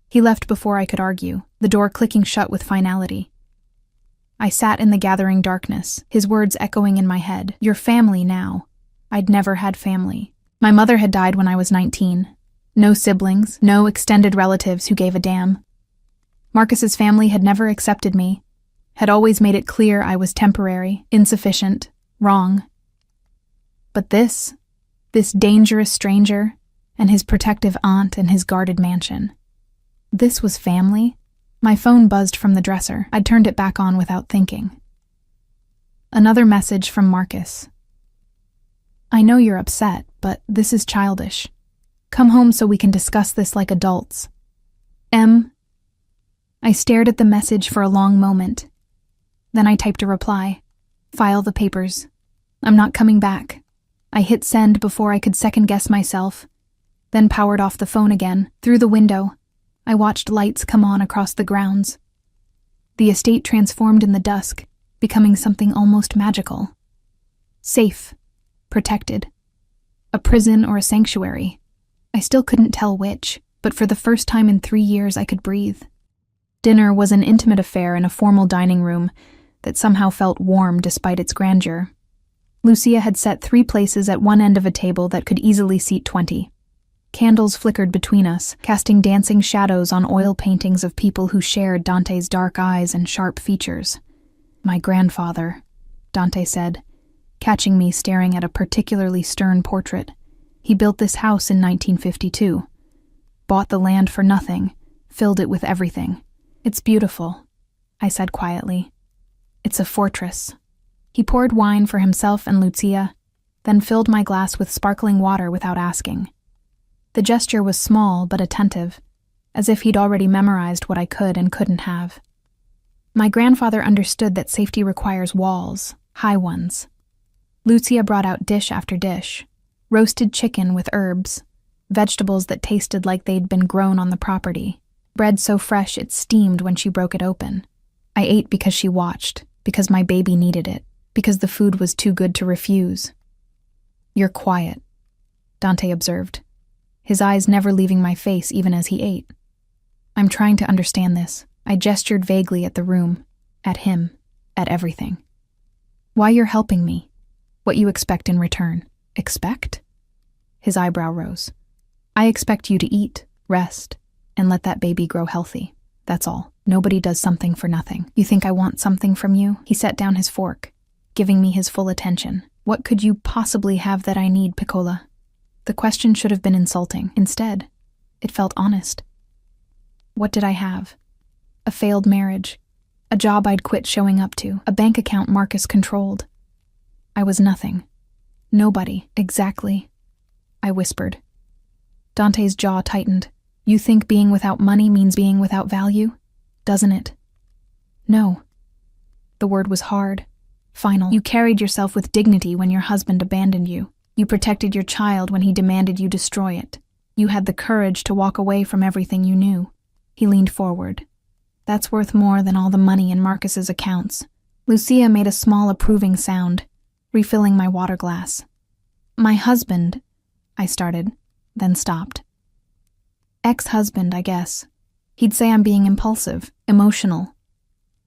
He left before I could argue, the door clicking shut with finality. I sat in the gathering darkness, his words echoing in my head. "You're family now." I'd never had family. My mother had died when I was 19. No siblings, no extended relatives who gave a damn. Marcus's family had never accepted me, had always made it clear I was temporary, insufficient, wrong. But this dangerous stranger, and his protective aunt and his guarded mansion. This was family? My phone buzzed from the dresser. I'd turned it back on without thinking. Another message from Marcus. "I know you're upset, but this is childish. Come home so we can discuss this like adults. M." I stared at the message for a long moment. Then I typed a reply. "File the papers. I'm not coming back." I hit send before I could second-guess myself, then powered off the phone again. Through the window, I watched lights come on across the grounds. The estate transformed in the dusk, becoming something almost magical. Safe. Protected. A prison or a sanctuary. I still couldn't tell which, but for the first time in 3 years I could breathe. Dinner was an intimate affair in a formal dining room that somehow felt warm despite its grandeur. Lucia had set 3 places at one end of a table that could easily seat 20. Candles flickered between us, casting dancing shadows on oil paintings of people who shared Dante's dark eyes and sharp features. "My grandfather," Dante said, catching me staring at a particularly stern portrait. "He built this house in 1952. Bought the land for nothing, filled it with everything. It's beautiful," I said quietly. "It's a fortress." He poured wine for himself and Lucia, then filled my glass with sparkling water without asking. The gesture was small but attentive, as if he'd already memorized what I could and couldn't have. My grandfather understood that safety requires walls, high ones. Lucia brought out dish after dish, roasted chicken with herbs, vegetables that tasted like they'd been grown on the property, bread so fresh it steamed when she broke it open. I ate because she watched, because my baby needed it, because the food was too good to refuse. "You're quiet," Dante observed, his eyes never leaving my face even as he ate. "I'm trying to understand this." I gestured vaguely at the room, at him, at everything. "Why you're helping me. What you expect in return." "Expect?" His eyebrow rose. I expect you to eat, rest, and let that baby grow healthy. That's all. Nobody does something for nothing. You think I want something from you?" He set down his fork, giving me his full attention. "What could you possibly have that I need, Piccola?" The question should have been insulting. Instead, it felt honest. What did I have? A failed marriage, a job I'd quit showing up to, a bank account Marcus controlled. I was nothing. Nobody, exactly. I whispered. Dante's jaw tightened. "You think being without money means being without value? Doesn't it?" "No." The word was hard, final. "You carried yourself with dignity when your husband abandoned you. You protected your child when he demanded you destroy it. You had the courage to walk away from everything you knew." He leaned forward. "That's worth more than all the money in Marcus's accounts." Lucia made a small approving sound, refilling my water glass. "My husband," I started, then stopped. "Ex-husband, I guess. He'd say I'm being impulsive, emotional,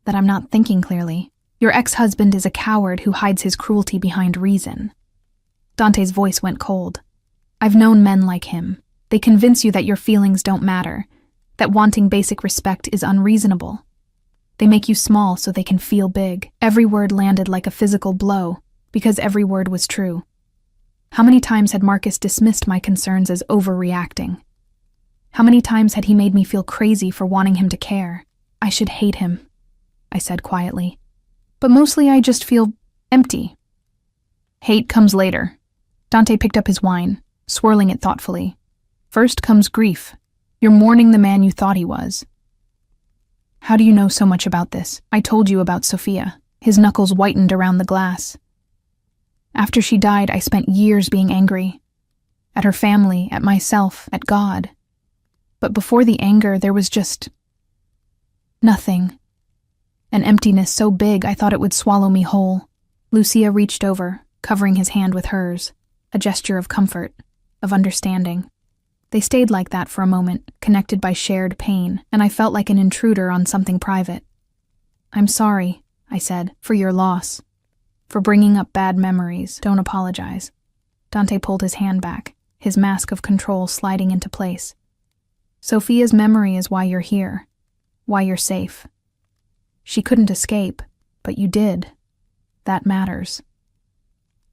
that I'm not thinking clearly. Your ex-husband is a coward who hides his cruelty behind reason." Dante's voice went cold. "I've known men like him. They convince you that your feelings don't matter, that wanting basic respect is unreasonable. They make you small so they can feel big." Every word landed like a physical blow, because every word was true. How many times had Marcus dismissed my concerns as overreacting? How many times had he made me feel crazy for wanting him to care? "I should hate him," I said quietly. "But mostly I just feel empty." "Hate comes later." Dante picked up his wine, swirling it thoughtfully. "First comes grief. You're mourning the man you thought he was." "How do you know so much about this?" "I told you about Sophia." His knuckles whitened around the glass. "After she died, I spent years being angry. At her family, at myself, at God. But before the anger, there was just nothing. An emptiness so big I thought it would swallow me whole." Lucia reached over, covering his hand with hers, a gesture of comfort, of understanding. They stayed like that for a moment, connected by shared pain, and I felt like an intruder on something private. "I'm sorry," I said, "for your loss. For bringing up bad memories. Don't apologize." Dante pulled his hand back, his mask of control sliding into place. "Sophia's memory is why you're here, why you're safe. She couldn't escape, but you did. That matters."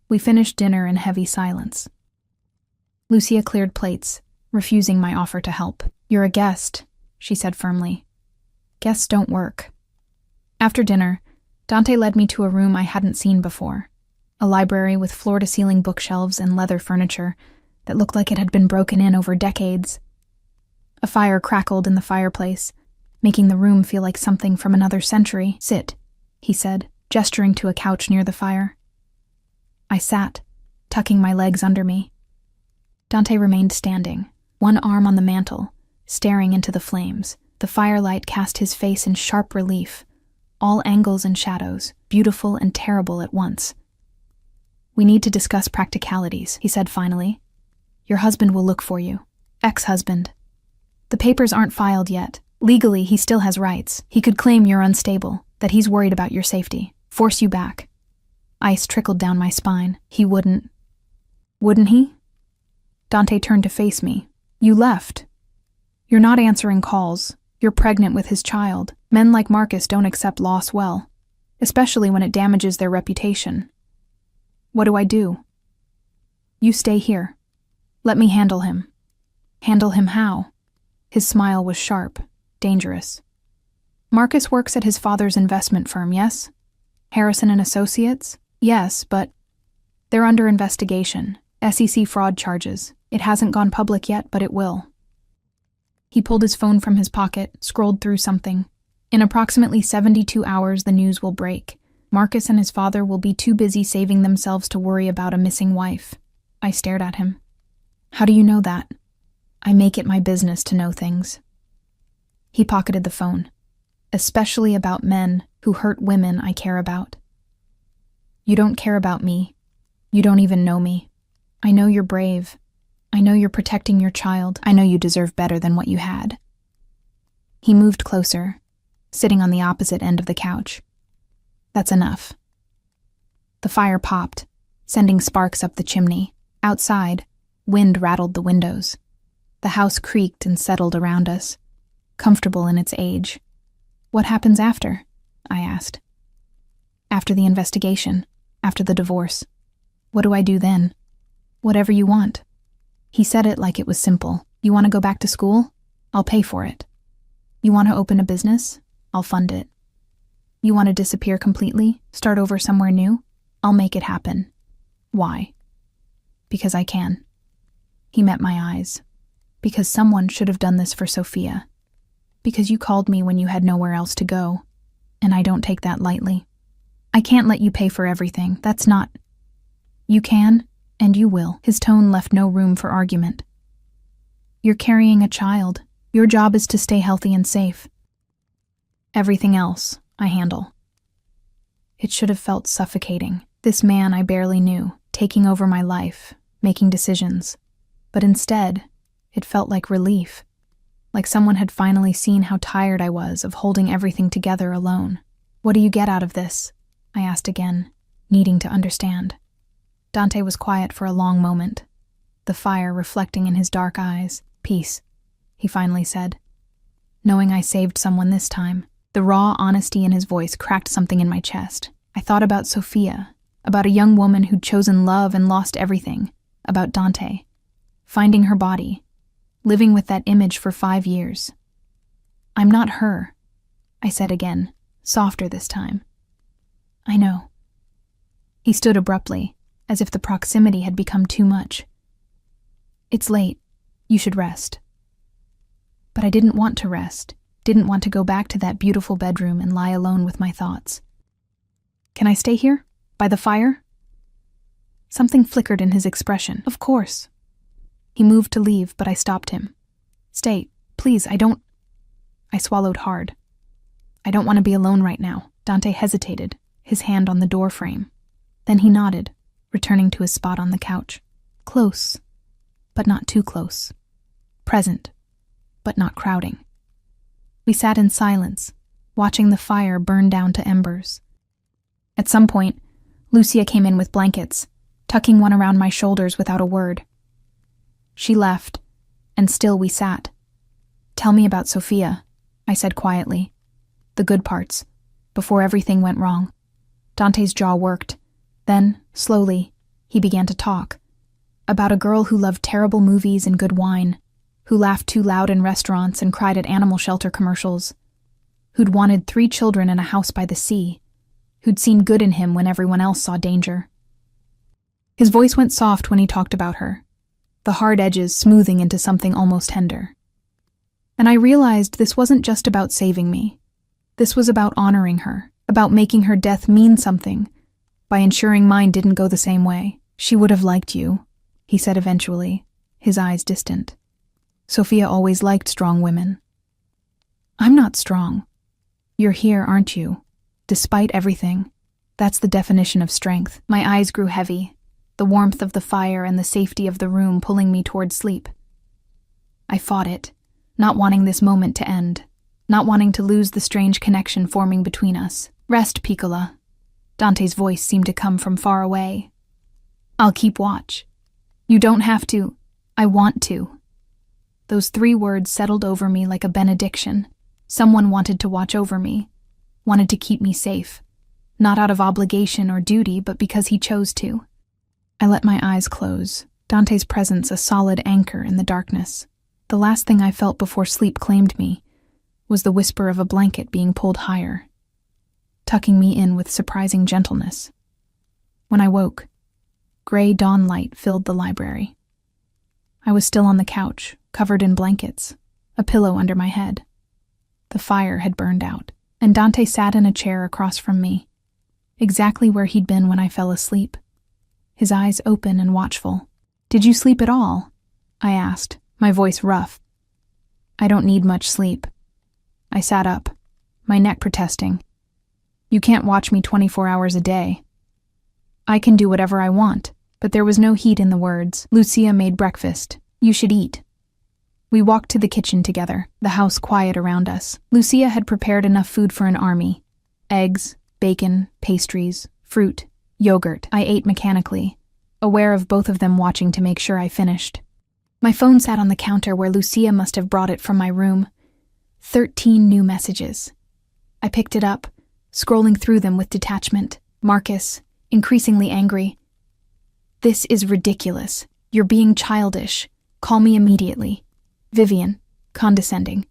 We finished dinner in heavy silence. Lucia cleared plates, refusing my offer to help. "You're a guest," she said firmly. "Guests don't work." After dinner, Dante led me to a room I hadn't seen before, a library with floor-to-ceiling bookshelves and leather furniture that looked like it had been broken in over decades. A fire crackled in the fireplace, making the room feel like something from another century. "Sit," he said, gesturing to a couch near the fire. I sat, tucking my legs under me. Dante remained standing, one arm on the mantel, staring into the flames. The firelight cast his face in sharp relief, all angles and shadows, beautiful and terrible at once. "We need to discuss practicalities," he said finally. "Your husband will look for you. Ex-husband. The papers aren't filed yet. Legally, he still has rights. He could claim you're unstable, that he's worried about your safety, force you back." Ice trickled down my spine. "He wouldn't." "Wouldn't he?" Dante turned to face me. "You left. You're not answering calls. You're pregnant with his child. Men like Marcus don't accept loss well, especially when it damages their reputation. What do I do?" "You stay here. Let me handle him." "Handle him how?" His smile was sharp, dangerous. "Marcus works at his father's investment firm, yes? Harrison and Associates? Yes, but they're under investigation. SEC fraud charges. It hasn't gone public yet, but it will." He pulled his phone from his pocket, scrolled through something. "In approximately 72 hours, the news will break. Marcus and his father will be too busy saving themselves to worry about a missing wife." I stared at him. "How do you know that?" "I make it my business to know things." He pocketed the phone. "Especially about men who hurt women I care about." "You don't care about me. You don't even know me. I know you're brave. I know you're protecting your child. I know you deserve better than what you had." He moved closer, sitting on the opposite end of the couch. "That's enough." The fire popped, sending sparks up the chimney. Outside, wind rattled the windows. The house creaked and settled around us, comfortable in its age. "What happens after?" I asked. "After the investigation, after the divorce. What do I do then?" "Whatever you want." He said it like it was simple. "You want to go back to school? I'll pay for it. You want to open a business? I'll fund it. You want to disappear completely, start over somewhere new? I'll make it happen." "Why?" "Because I can." He met my eyes. "Because someone should have done this for Sophia. Because you called me when you had nowhere else to go, and I don't take that lightly. I can't let you pay for everything. That's not—" "You can, and you will." His tone left no room for argument. "You're carrying a child. Your job is to stay healthy and safe. Everything else, I handle." It should have felt suffocating. This man I barely knew, taking over my life, making decisions. But instead, it felt like relief. Like someone had finally seen how tired I was of holding everything together alone. "What do you get out of this?" I asked again, needing to understand. Dante was quiet for a long moment, the fire reflecting in his dark eyes. "Peace," he finally said. "Knowing I saved someone this time." The raw honesty in his voice cracked something in my chest. I thought about Sophia, about a young woman who'd chosen love and lost everything, about Dante, finding her body, living with that image for 5 years. "I'm not her," I said again, softer this time. "I know." He stood abruptly, as if the proximity had become too much. "It's late. You should rest." But I didn't want to rest, didn't want to go back to that beautiful bedroom and lie alone with my thoughts. "Can I stay here? By the fire?" Something flickered in his expression. "Of course." He moved to leave, but I stopped him. "Stay, please, I swallowed hard. "I don't want to be alone right now." Dante hesitated, his hand on the door frame. Then he nodded, returning to his spot on the couch. Close, but not too close. Present, but not crowding. We sat in silence, watching the fire burn down to embers. At some point, Lucia came in with blankets, tucking one around my shoulders without a word. She left, and still we sat. "Tell me about Sophia," I said quietly. "The good parts, before everything went wrong." Dante's jaw worked. Then, slowly, he began to talk. About a girl who loved terrible movies and good wine, who laughed too loud in restaurants and cried at animal shelter commercials, who'd wanted 3 children in a house by the sea, who'd seen good in him when everyone else saw danger. His voice went soft when he talked about her, the hard edges smoothing into something almost tender. And I realized this wasn't just about saving me. This was about honoring her, about making her death mean something, by ensuring mine didn't go the same way. "She would have liked you," he said eventually, his eyes distant. "Sophia always liked strong women." "I'm not strong. You're here, aren't you? Despite everything. That's the definition of strength." My eyes grew heavy, the warmth of the fire and the safety of the room pulling me toward sleep. I fought it, not wanting this moment to end, not wanting to lose the strange connection forming between us. "Rest, Piccola." Dante's voice seemed to come from far away. "I'll keep watch. You don't have to. I want to." Those 3 words settled over me like a benediction. Someone wanted to watch over me, wanted to keep me safe, not out of obligation or duty, but because he chose to. I let my eyes close, Dante's presence a solid anchor in the darkness. The last thing I felt before sleep claimed me was the whisper of a blanket being pulled higher, tucking me in with surprising gentleness. When I woke, gray dawn light filled the library. I was still on the couch, covered in blankets, a pillow under my head. The fire had burned out, and Dante sat in a chair across from me, exactly where he'd been when I fell asleep, his eyes open and watchful. "Did you sleep at all?" I asked, my voice rough. "I don't need much sleep." I sat up, my neck protesting. "You can't watch me 24 hours a day." "I can do whatever I want," but there was no heat in the words. "Lucia made breakfast. You should eat." We walked to the kitchen together, the house quiet around us. Lucia had prepared enough food for an army. Eggs, bacon, pastries, fruit, yogurt. I ate mechanically, aware of both of them watching to make sure I finished. My phone sat on the counter where Lucia must have brought it from my room. 13 new messages. I picked it up, scrolling through them with detachment. Marcus, increasingly angry. This is ridiculous. You're being childish. Call me immediately. Vivian, condescending.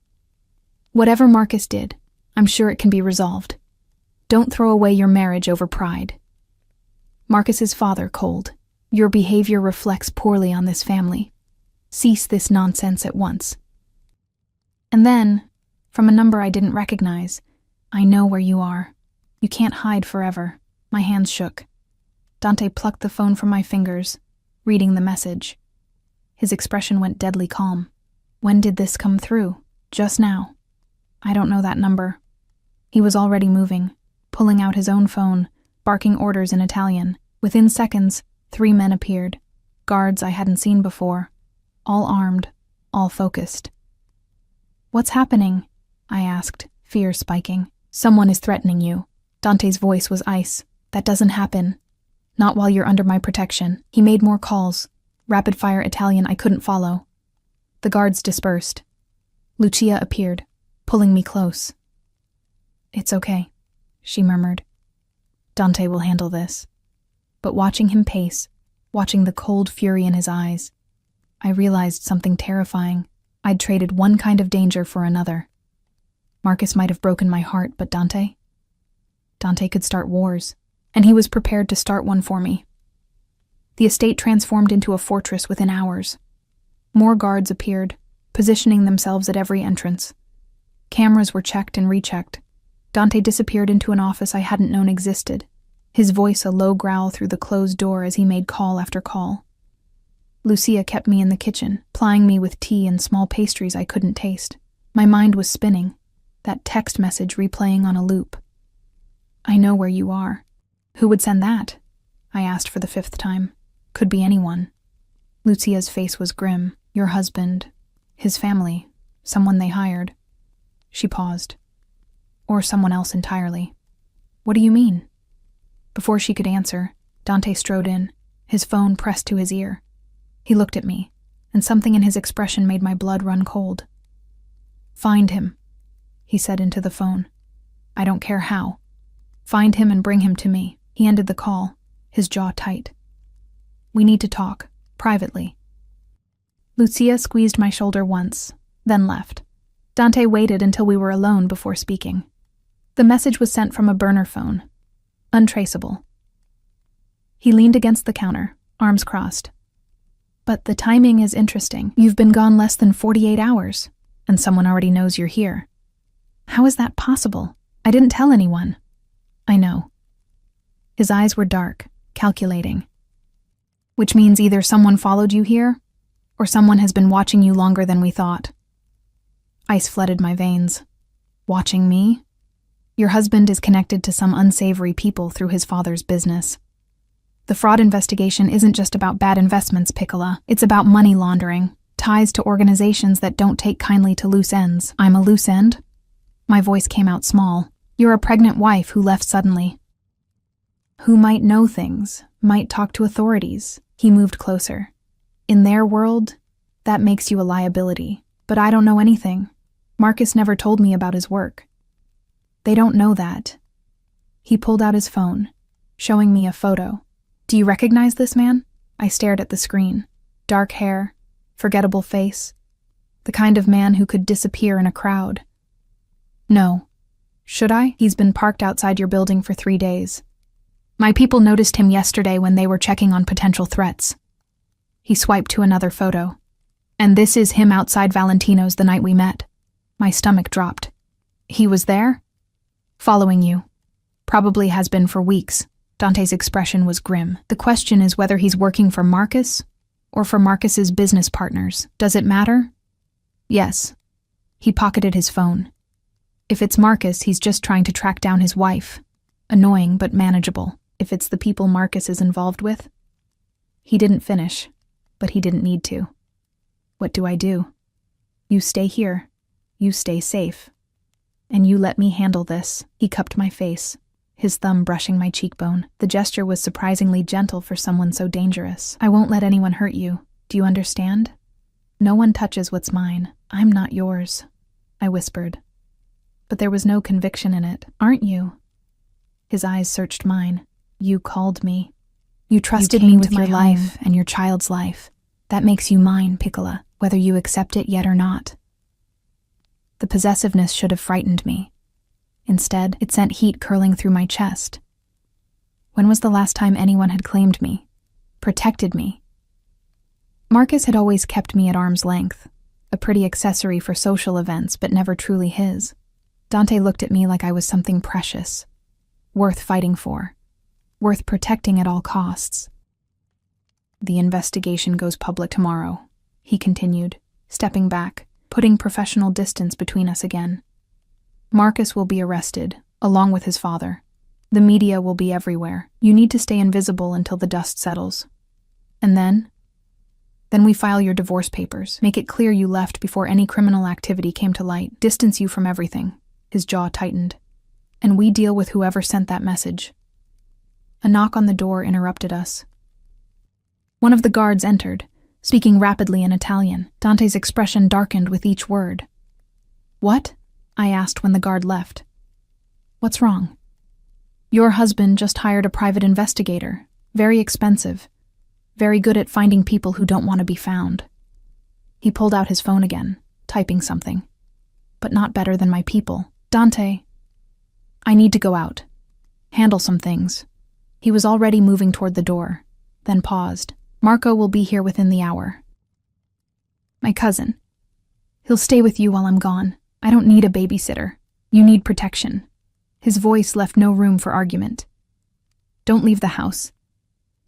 Whatever Marcus did, I'm sure it can be resolved. Don't throw away your marriage over pride. Marcus's father, cold. Your behavior reflects poorly on this family. Cease this nonsense at once. And then, from a number I didn't recognize, I know where you are. You can't hide forever. My hands shook. Dante plucked the phone from my fingers, reading the message. His expression went deadly calm. When did this come through? Just now. I don't know that number. He was already moving, pulling out his own phone, barking orders in Italian. Within seconds, 3 men appeared. Guards I hadn't seen before. All armed, all focused. What's happening? I asked, fear spiking. Someone is threatening you. Dante's voice was ice. That doesn't happen. Not while you're under my protection. He made more calls. Rapid-fire Italian I couldn't follow. The guards dispersed. Lucia appeared, pulling me close. It's okay, she murmured. Dante will handle this. But watching him pace, watching the cold fury in his eyes, I realized something terrifying. I'd traded one kind of danger for another. Marcus might have broken my heart, but Dante? Dante could start wars, and he was prepared to start one for me. The estate transformed into a fortress within hours. More guards appeared, positioning themselves at every entrance. Cameras were checked and rechecked. Dante disappeared into an office I hadn't known existed, his voice a low growl through the closed door as he made call after call. Lucia kept me in the kitchen, plying me with tea and small pastries I couldn't taste. My mind was spinning, that text message replaying on a loop. I know where you are. Who would send that? I asked for the 5th time. Could be anyone. Lucia's face was grim. Your husband, his family, someone they hired. She paused. Or someone else entirely. What do you mean? Before she could answer, Dante strode in, his phone pressed to his ear. He looked at me, and something in his expression made my blood run cold. Find him, he said into the phone. I don't care how. Find him and bring him to me. He ended the call, his jaw tight. We need to talk, privately. Lucia squeezed my shoulder once, then left. Dante waited until we were alone before speaking. The message was sent from a burner phone. Untraceable. He leaned against the counter, arms crossed. But the timing is interesting. You've been gone less than 48 hours, and someone already knows you're here. How is that possible? I didn't tell anyone. I know. His eyes were dark, calculating. Which means either someone followed you here, or someone has been watching you longer than we thought. Ice flooded my veins. Watching me? Your husband is connected to some unsavory people through his father's business. The fraud investigation isn't just about bad investments, Piccola. It's about money laundering, ties to organizations that don't take kindly to loose ends. I'm a loose end? My voice came out small. You're a pregnant wife who left suddenly. Who might know things, might talk to authorities. He moved closer. In their world, that makes you a liability. But I don't know anything. Marcus never told me about his work. They don't know that. He pulled out his phone, showing me a photo. Do you recognize this man? I stared at the screen. Dark hair, forgettable face. The kind of man who could disappear in a crowd. No. Should I? He's been parked outside your building for 3 days. My people noticed him yesterday when they were checking on potential threats. He swiped to another photo. And this is him outside Valentino's the night we met. My stomach dropped. He was there? Following you. Probably has been for weeks. Dante's expression was grim. The question is whether he's working for Marcus or for Marcus's business partners. Does it matter? Yes. He pocketed his phone. If it's Marcus, he's just trying to track down his wife. Annoying, but manageable. If it's the people Marcus is involved with? He didn't finish, but he didn't need to. What do I do? You stay here. You stay safe. And you let me handle this. He cupped my face, his thumb brushing my cheekbone. The gesture was surprisingly gentle for someone so dangerous. I won't let anyone hurt you. Do you understand? No one touches what's mine. I'm not yours, I whispered. But there was no conviction in it. Aren't you? His eyes searched mine. You called me. You trusted me with your life and your child's life. That makes you mine, Piccola, whether you accept it yet or not. The possessiveness should have frightened me. Instead, it sent heat curling through my chest. When was the last time anyone had claimed me, protected me? Marcus had always kept me at arm's length, a pretty accessory for social events, but never truly his. Dante looked at me like I was something precious, worth fighting for, worth protecting at all costs. The investigation goes public tomorrow, he continued, stepping back, putting professional distance between us again. Marcus will be arrested, along with his father. The media will be everywhere. You need to stay invisible until the dust settles. And then we file your divorce papers, make it clear you left before any criminal activity came to light, distance you from everything. His jaw tightened. And we deal with whoever sent that message. A knock on the door interrupted us. One of the guards entered, speaking rapidly in Italian. Dante's expression darkened with each word. What? I asked when the guard left. What's wrong? Your husband just hired a private investigator, very expensive, very good at finding people who don't want to be found. He pulled out his phone again, typing something. But not better than my people. Dante, I need to go out. Handle some things. He was already moving toward the door, then paused. Marco will be here within the hour. My cousin. He'll stay with you while I'm gone. I don't need a babysitter. You need protection. His voice left no room for argument. Don't leave the house.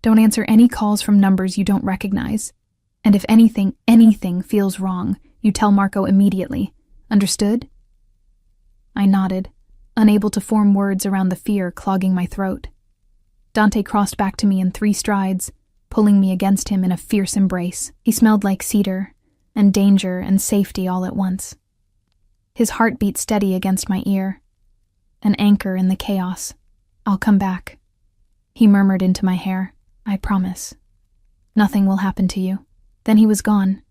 Don't answer any calls from numbers you don't recognize. And if anything feels wrong, you tell Marco immediately. Understood? I nodded, unable to form words around the fear clogging my throat. Dante crossed back to me in 3 strides, pulling me against him in a fierce embrace. He smelled like cedar, and danger and safety all at once. His heart beat steady against my ear. An anchor in the chaos. I'll come back. He murmured into my hair. I promise. Nothing will happen to you. Then he was gone,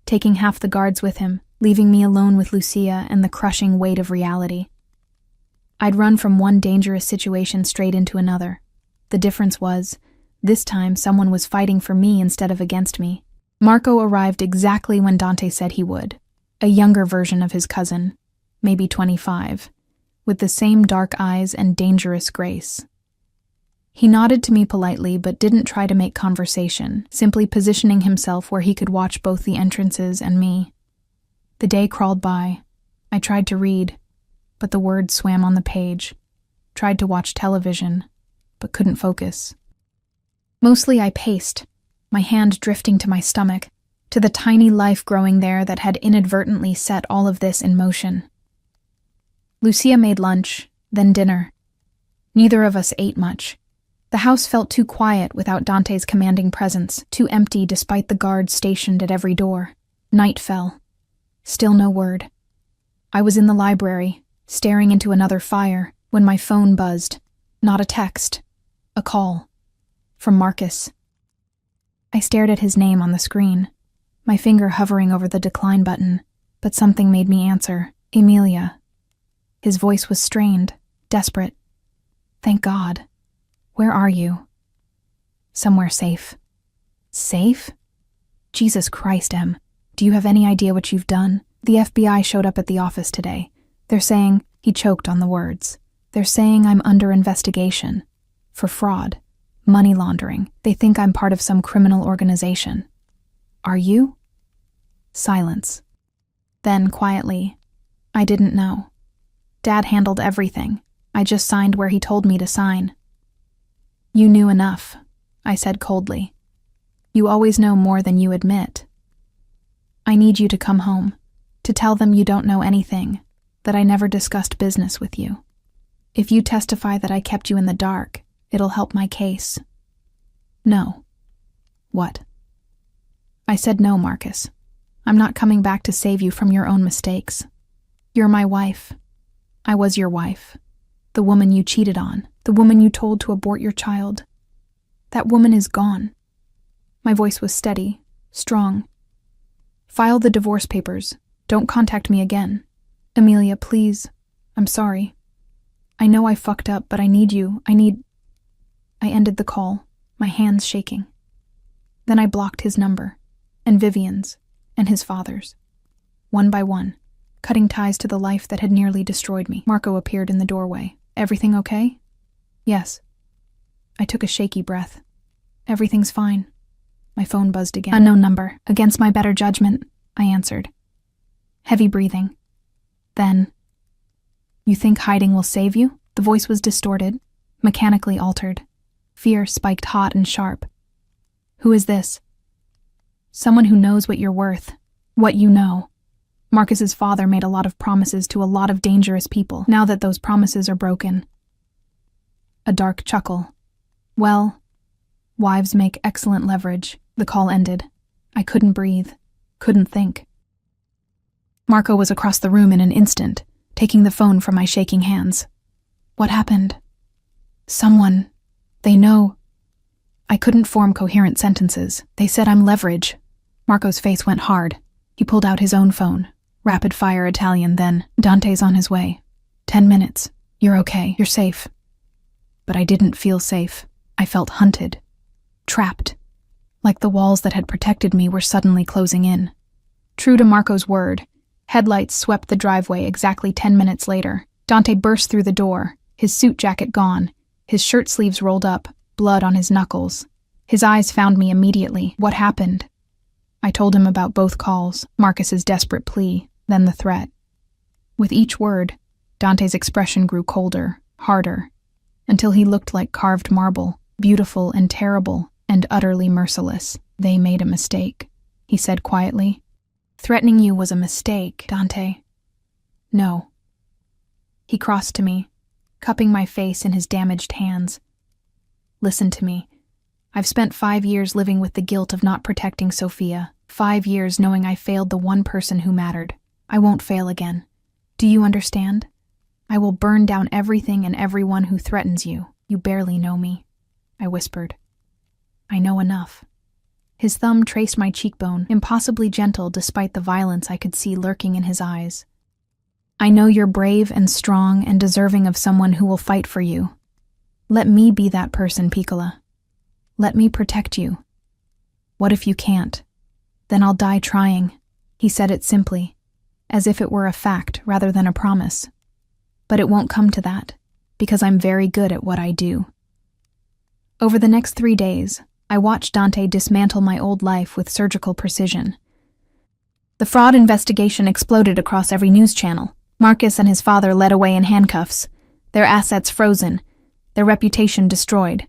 taking half the guards with him, leaving me alone with Lucia and the crushing weight of reality. I'd run from one dangerous situation straight into another. The difference was, this time someone was fighting for me instead of against me. Marco arrived exactly when Dante said he would. A younger version of his cousin, maybe 25, with the same dark eyes and dangerous grace. He nodded to me politely but didn't try to make conversation, simply positioning himself where he could watch both the entrances and me. The day crawled by. I tried to read, but the words swam on the page. Tried to watch television, but couldn't focus. Mostly I paced, my hand drifting to my stomach, to the tiny life growing there that had inadvertently set all of this in motion. Lucia made lunch, then dinner. Neither of us ate much. The house felt too quiet without Dante's commanding presence, too empty despite the guards stationed at every door. Night fell. Still no word. I was in the library, staring into another fire, when my phone buzzed. Not a text. A call. From Marcus. I stared at his name on the screen, my finger hovering over the decline button, but something made me answer. Emilia. His voice was strained, desperate. Thank God. Where are you? Somewhere safe. Safe? Jesus Christ, Em. Do you have any idea what you've done? The FBI showed up at the office today. They're saying, he choked on the words. They're saying I'm under investigation. For fraud. Money laundering. They think I'm part of some criminal organization. Are you? Silence. Then, quietly, I didn't know. Dad handled everything. I just signed where he told me to sign. You knew enough, I said coldly. You always know more than you admit. I need you to come home, to tell them you don't know anything, that I never discussed business with you. If you testify that I kept you in the dark, it'll help my case. No. What? I said no, Marcus. I'm not coming back to save you from your own mistakes. You're my wife. I was your wife. The woman you cheated on. The woman you told to abort your child. That woman is gone. My voice was steady, strong. File the divorce papers. Don't contact me again. Amelia, please. I'm sorry. I know I fucked up, but I need you. I ended the call, my hands shaking. Then I blocked his number, and Vivian's, and his father's. One by one, cutting ties to the life that had nearly destroyed me. Marco appeared in the doorway. Everything okay? Yes. I took a shaky breath. Everything's fine. My phone buzzed again. Unknown number. Against my better judgment, I answered. Heavy breathing. Then, you think hiding will save you? The voice was distorted, mechanically altered. Fear spiked hot and sharp. Who is this? Someone who knows what you're worth. What you know. Marcus's father made a lot of promises to a lot of dangerous people. Now that those promises are broken. A dark chuckle. Well, wives make excellent leverage. The call ended. I couldn't breathe. Couldn't think. Marco was across the room in an instant, taking the phone from my shaking hands. What happened? Someone. They know. I couldn't form coherent sentences. They said I'm leverage. Marco's face went hard. He pulled out his own phone. Rapid-fire Italian, then, Dante's on his way. 10 minutes. You're okay. You're safe. But I didn't feel safe. I felt hunted. Trapped. Like the walls that had protected me were suddenly closing in. True to Marco's word, headlights swept the driveway exactly 10 minutes later. Dante burst through the door, his suit jacket gone, his shirt sleeves rolled up, blood on his knuckles. His eyes found me immediately. What happened? I told him about both calls, Marcus's desperate plea, then the threat. With each word, Dante's expression grew colder, harder, until he looked like carved marble, beautiful and terrible and utterly merciless. They made a mistake, he said quietly. Threatening you was a mistake, Dante. No. He crossed to me, cupping my face in his damaged hands. Listen to me. I've spent 5 years living with the guilt of not protecting Sophia, 5 years knowing I failed the one person who mattered. I won't fail again. Do you understand? I will burn down everything and everyone who threatens you. You barely know me, I whispered. I know enough. His thumb traced my cheekbone, impossibly gentle despite the violence I could see lurking in his eyes. I know you're brave and strong and deserving of someone who will fight for you. Let me be that person, Piccola. Let me protect you. What if you can't? Then I'll die trying. He said it simply, as if it were a fact rather than a promise. But it won't come to that, because I'm very good at what I do. Over the next 3 days, I watched Dante dismantle my old life with surgical precision. The fraud investigation exploded across every news channel. Marcus and his father led away in handcuffs, their assets frozen, their reputation destroyed.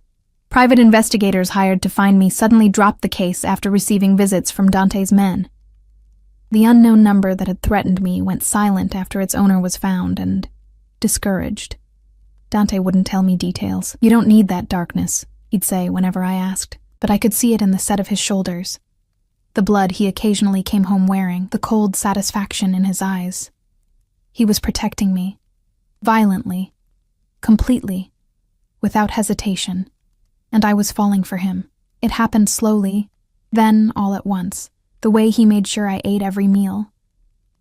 Private investigators hired to find me suddenly dropped the case after receiving visits from Dante's men. The unknown number that had threatened me went silent after its owner was found, and discouraged. Dante wouldn't tell me details. You don't need that darkness, he'd say whenever I asked, but I could see it in the set of his shoulders. The blood he occasionally came home wearing, the cold satisfaction in his eyes. He was protecting me. Violently. Completely. Without hesitation. And I was falling for him. It happened slowly, then all at once. The way he made sure I ate every meal.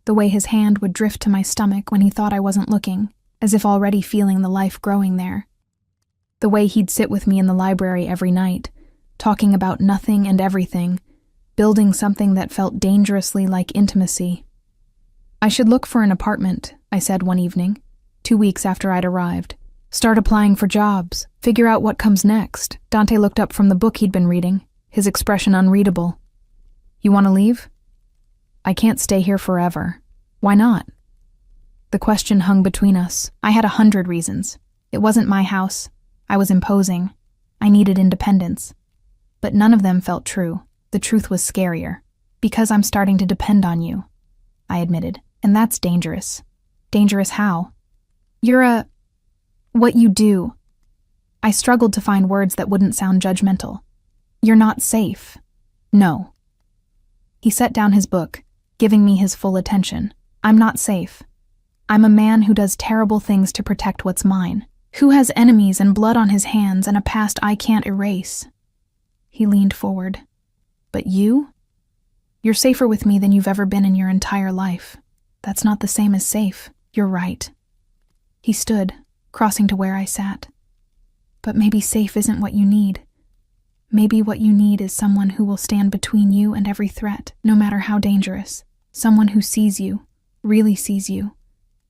The way his hand would drift to my stomach when he thought I wasn't looking, as if already feeling the life growing there. The way he'd sit with me in the library every night, talking about nothing and everything, building something that felt dangerously like intimacy. I should look for an apartment, I said one evening, 2 weeks after I'd arrived. Start applying for jobs, figure out what comes next. Dante looked up from the book he'd been reading, his expression unreadable. You want to leave? I can't stay here forever. Why not? The question hung between us. I had 100 reasons. It wasn't my house. I was imposing. I needed independence. But none of them felt true. The truth was scarier. Because I'm starting to depend on you, I admitted. And that's dangerous. Dangerous how? You're what you do. I struggled to find words that wouldn't sound judgmental. You're not safe. No. He set down his book, giving me his full attention. I'm not safe. I'm a man who does terrible things to protect what's mine, who has enemies and blood on his hands and a past I can't erase. He leaned forward. But you? You're safer with me than you've ever been in your entire life. That's not the same as safe. You're right. He stood, crossing to where I sat. But maybe safe isn't what you need. Maybe what you need is someone who will stand between you and every threat, no matter how dangerous. Someone who sees you, really sees you,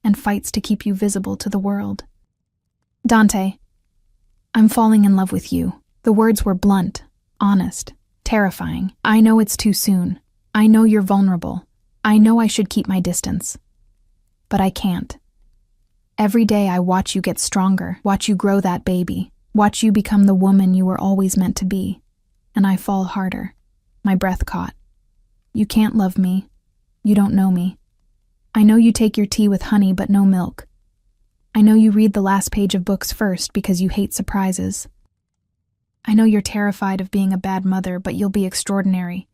and fights to keep you visible to the world. Dante, I'm falling in love with you. The words were blunt, honest, terrifying. I know it's too soon. I know you're vulnerable. I know I should keep my distance. But I can't. Every day I watch you get stronger, watch you grow that baby, watch you become the woman you were always meant to be, and I fall harder, my breath caught. You can't love me. You don't know me. I know you take your tea with honey but no milk. I know you read the last page of books first because you hate surprises. I know you're terrified of being a bad mother, but you'll be extraordinary.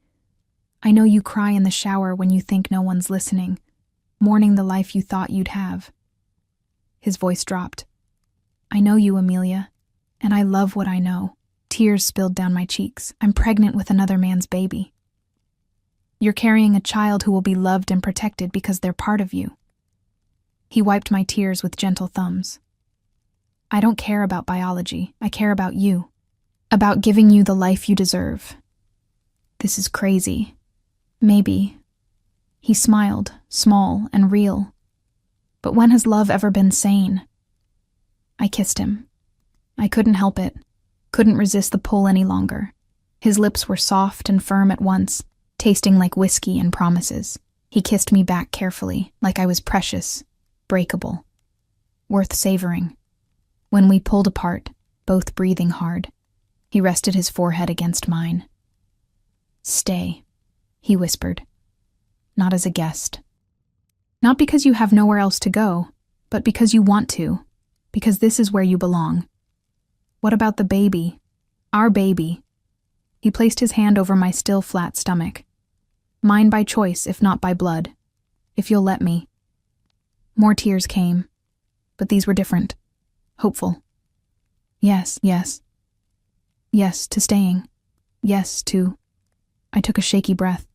I know you cry in the shower when you think no one's listening, mourning the life you thought you'd have. His voice dropped. I know you, Amelia, and I love what I know. Tears spilled down my cheeks. I'm pregnant with another man's baby. You're carrying a child who will be loved and protected because they're part of you. He wiped my tears with gentle thumbs. I don't care about biology. I care about you. About giving you the life you deserve. This is crazy. Maybe. He smiled, small and real. But when has love ever been sane? I kissed him. I couldn't help it. Couldn't resist the pull any longer. His lips were soft and firm at once, tasting like whiskey and promises. He kissed me back carefully, like I was precious, breakable, worth savoring. When we pulled apart, both breathing hard, he rested his forehead against mine. Stay, he whispered. Not as a guest. Not because you have nowhere else to go, but because you want to, because this is where you belong. What about the baby? Our baby. He placed his hand over my still flat stomach. Mine by choice, if not by blood. If you'll let me. More tears came, but these were different. Hopeful. Yes, yes. Yes to staying. Yes to... I took a shaky breath.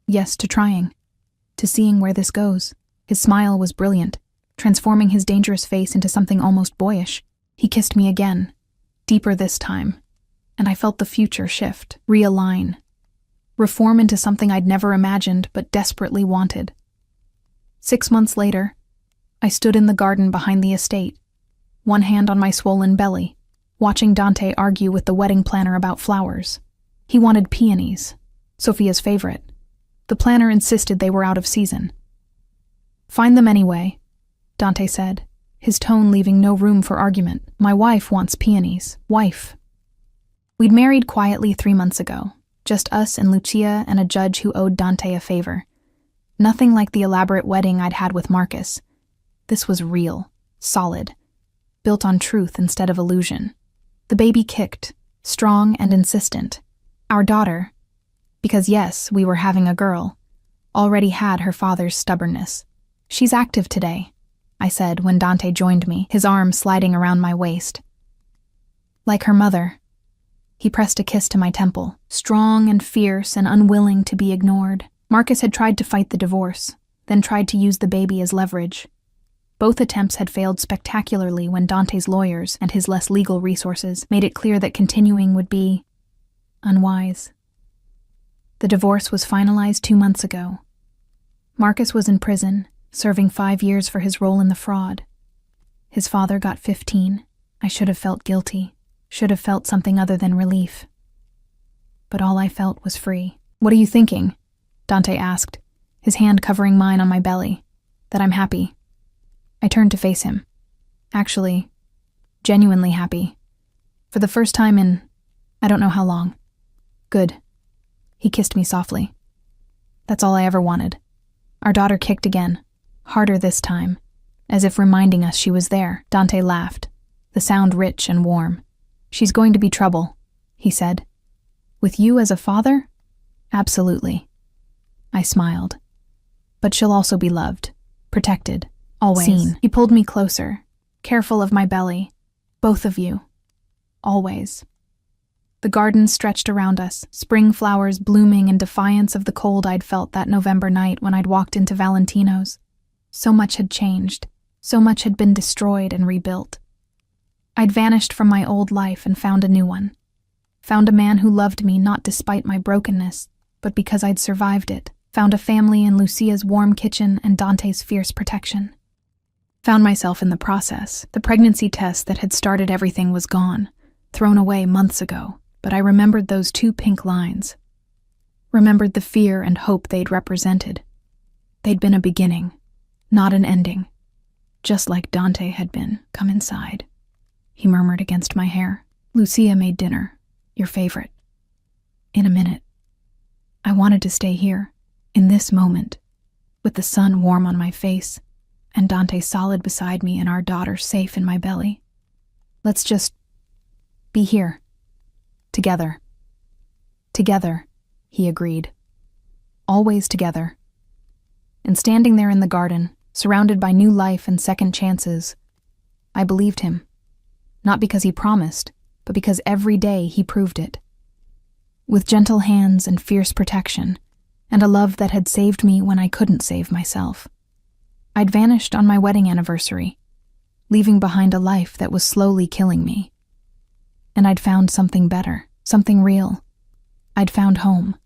Yes to trying. To seeing where this goes. His smile was brilliant, transforming his dangerous face into something almost boyish. He kissed me again, deeper this time, and I felt the future shift, realign, reform into something I'd never imagined but desperately wanted. 6 months later, I stood in the garden behind the estate, one hand on my swollen belly, watching Dante argue with the wedding planner about flowers. He wanted peonies, Sophia's favorite. The planner insisted they were out of season. Find them anyway, Dante said, his tone leaving no room for argument. My wife wants peonies. Wife. We'd married quietly 3 months ago, just us and Lucia and a judge who owed Dante a favor. Nothing like the elaborate wedding I'd had with Marcus. This was real, solid, built on truth instead of illusion. The baby kicked, strong and insistent. Our daughter, because yes, we were having a girl, already had her father's stubbornness. She's active today, I said when Dante joined me, his arm sliding around my waist. Like her mother. He pressed a kiss to my temple, strong and fierce and unwilling to be ignored. Marcus had tried to fight the divorce, then tried to use the baby as leverage. Both attempts had failed spectacularly when Dante's lawyers and his less legal resources made it clear that continuing would be unwise. The divorce was finalized 2 months ago. Marcus was in prison, serving 5 years for his role in the fraud. His father got 15. I should have felt guilty, should have felt something other than relief. But all I felt was free. What are you thinking? Dante asked, his hand covering mine on my belly. That I'm happy. I turned to face him. Actually, genuinely happy. For the first time in, I don't know how long. Good. He kissed me softly. That's all I ever wanted. Our daughter kicked again, harder this time, as if reminding us she was there. Dante laughed, the sound rich and warm. She's going to be trouble, he said. With you as a father? Absolutely. I smiled. But she'll also be loved, protected, always. Seen. He pulled me closer, careful of my belly. Both of you. Always. The garden stretched around us, spring flowers blooming in defiance of the cold I'd felt that November night when I'd walked into Valentino's. So much had changed. So much had been destroyed and rebuilt. I'd vanished from my old life and found a new one. Found a man who loved me not despite my brokenness, but because I'd survived it. Found a family in Lucia's warm kitchen and Dante's fierce protection. Found myself in the process. The pregnancy test that had started everything was gone, thrown away months ago, but I remembered those 2 pink lines. Remembered the fear and hope they'd represented. They'd been a beginning, not an ending. Just like Dante had been. Come inside, he murmured against my hair. Lucia made dinner, your favorite. In a minute. I wanted to stay here, in this moment, with the sun warm on my face, and Dante solid beside me and our daughter safe in my belly. Let's just be here. Together. Together, he agreed. Always together. And standing there in the garden, surrounded by new life and second chances, I believed him. Not because he promised, but because every day he proved it. With gentle hands and fierce protection, and a love that had saved me when I couldn't save myself. I'd vanished on my wedding anniversary, leaving behind a life that was slowly killing me. And I'd found something better, something real. I'd found home.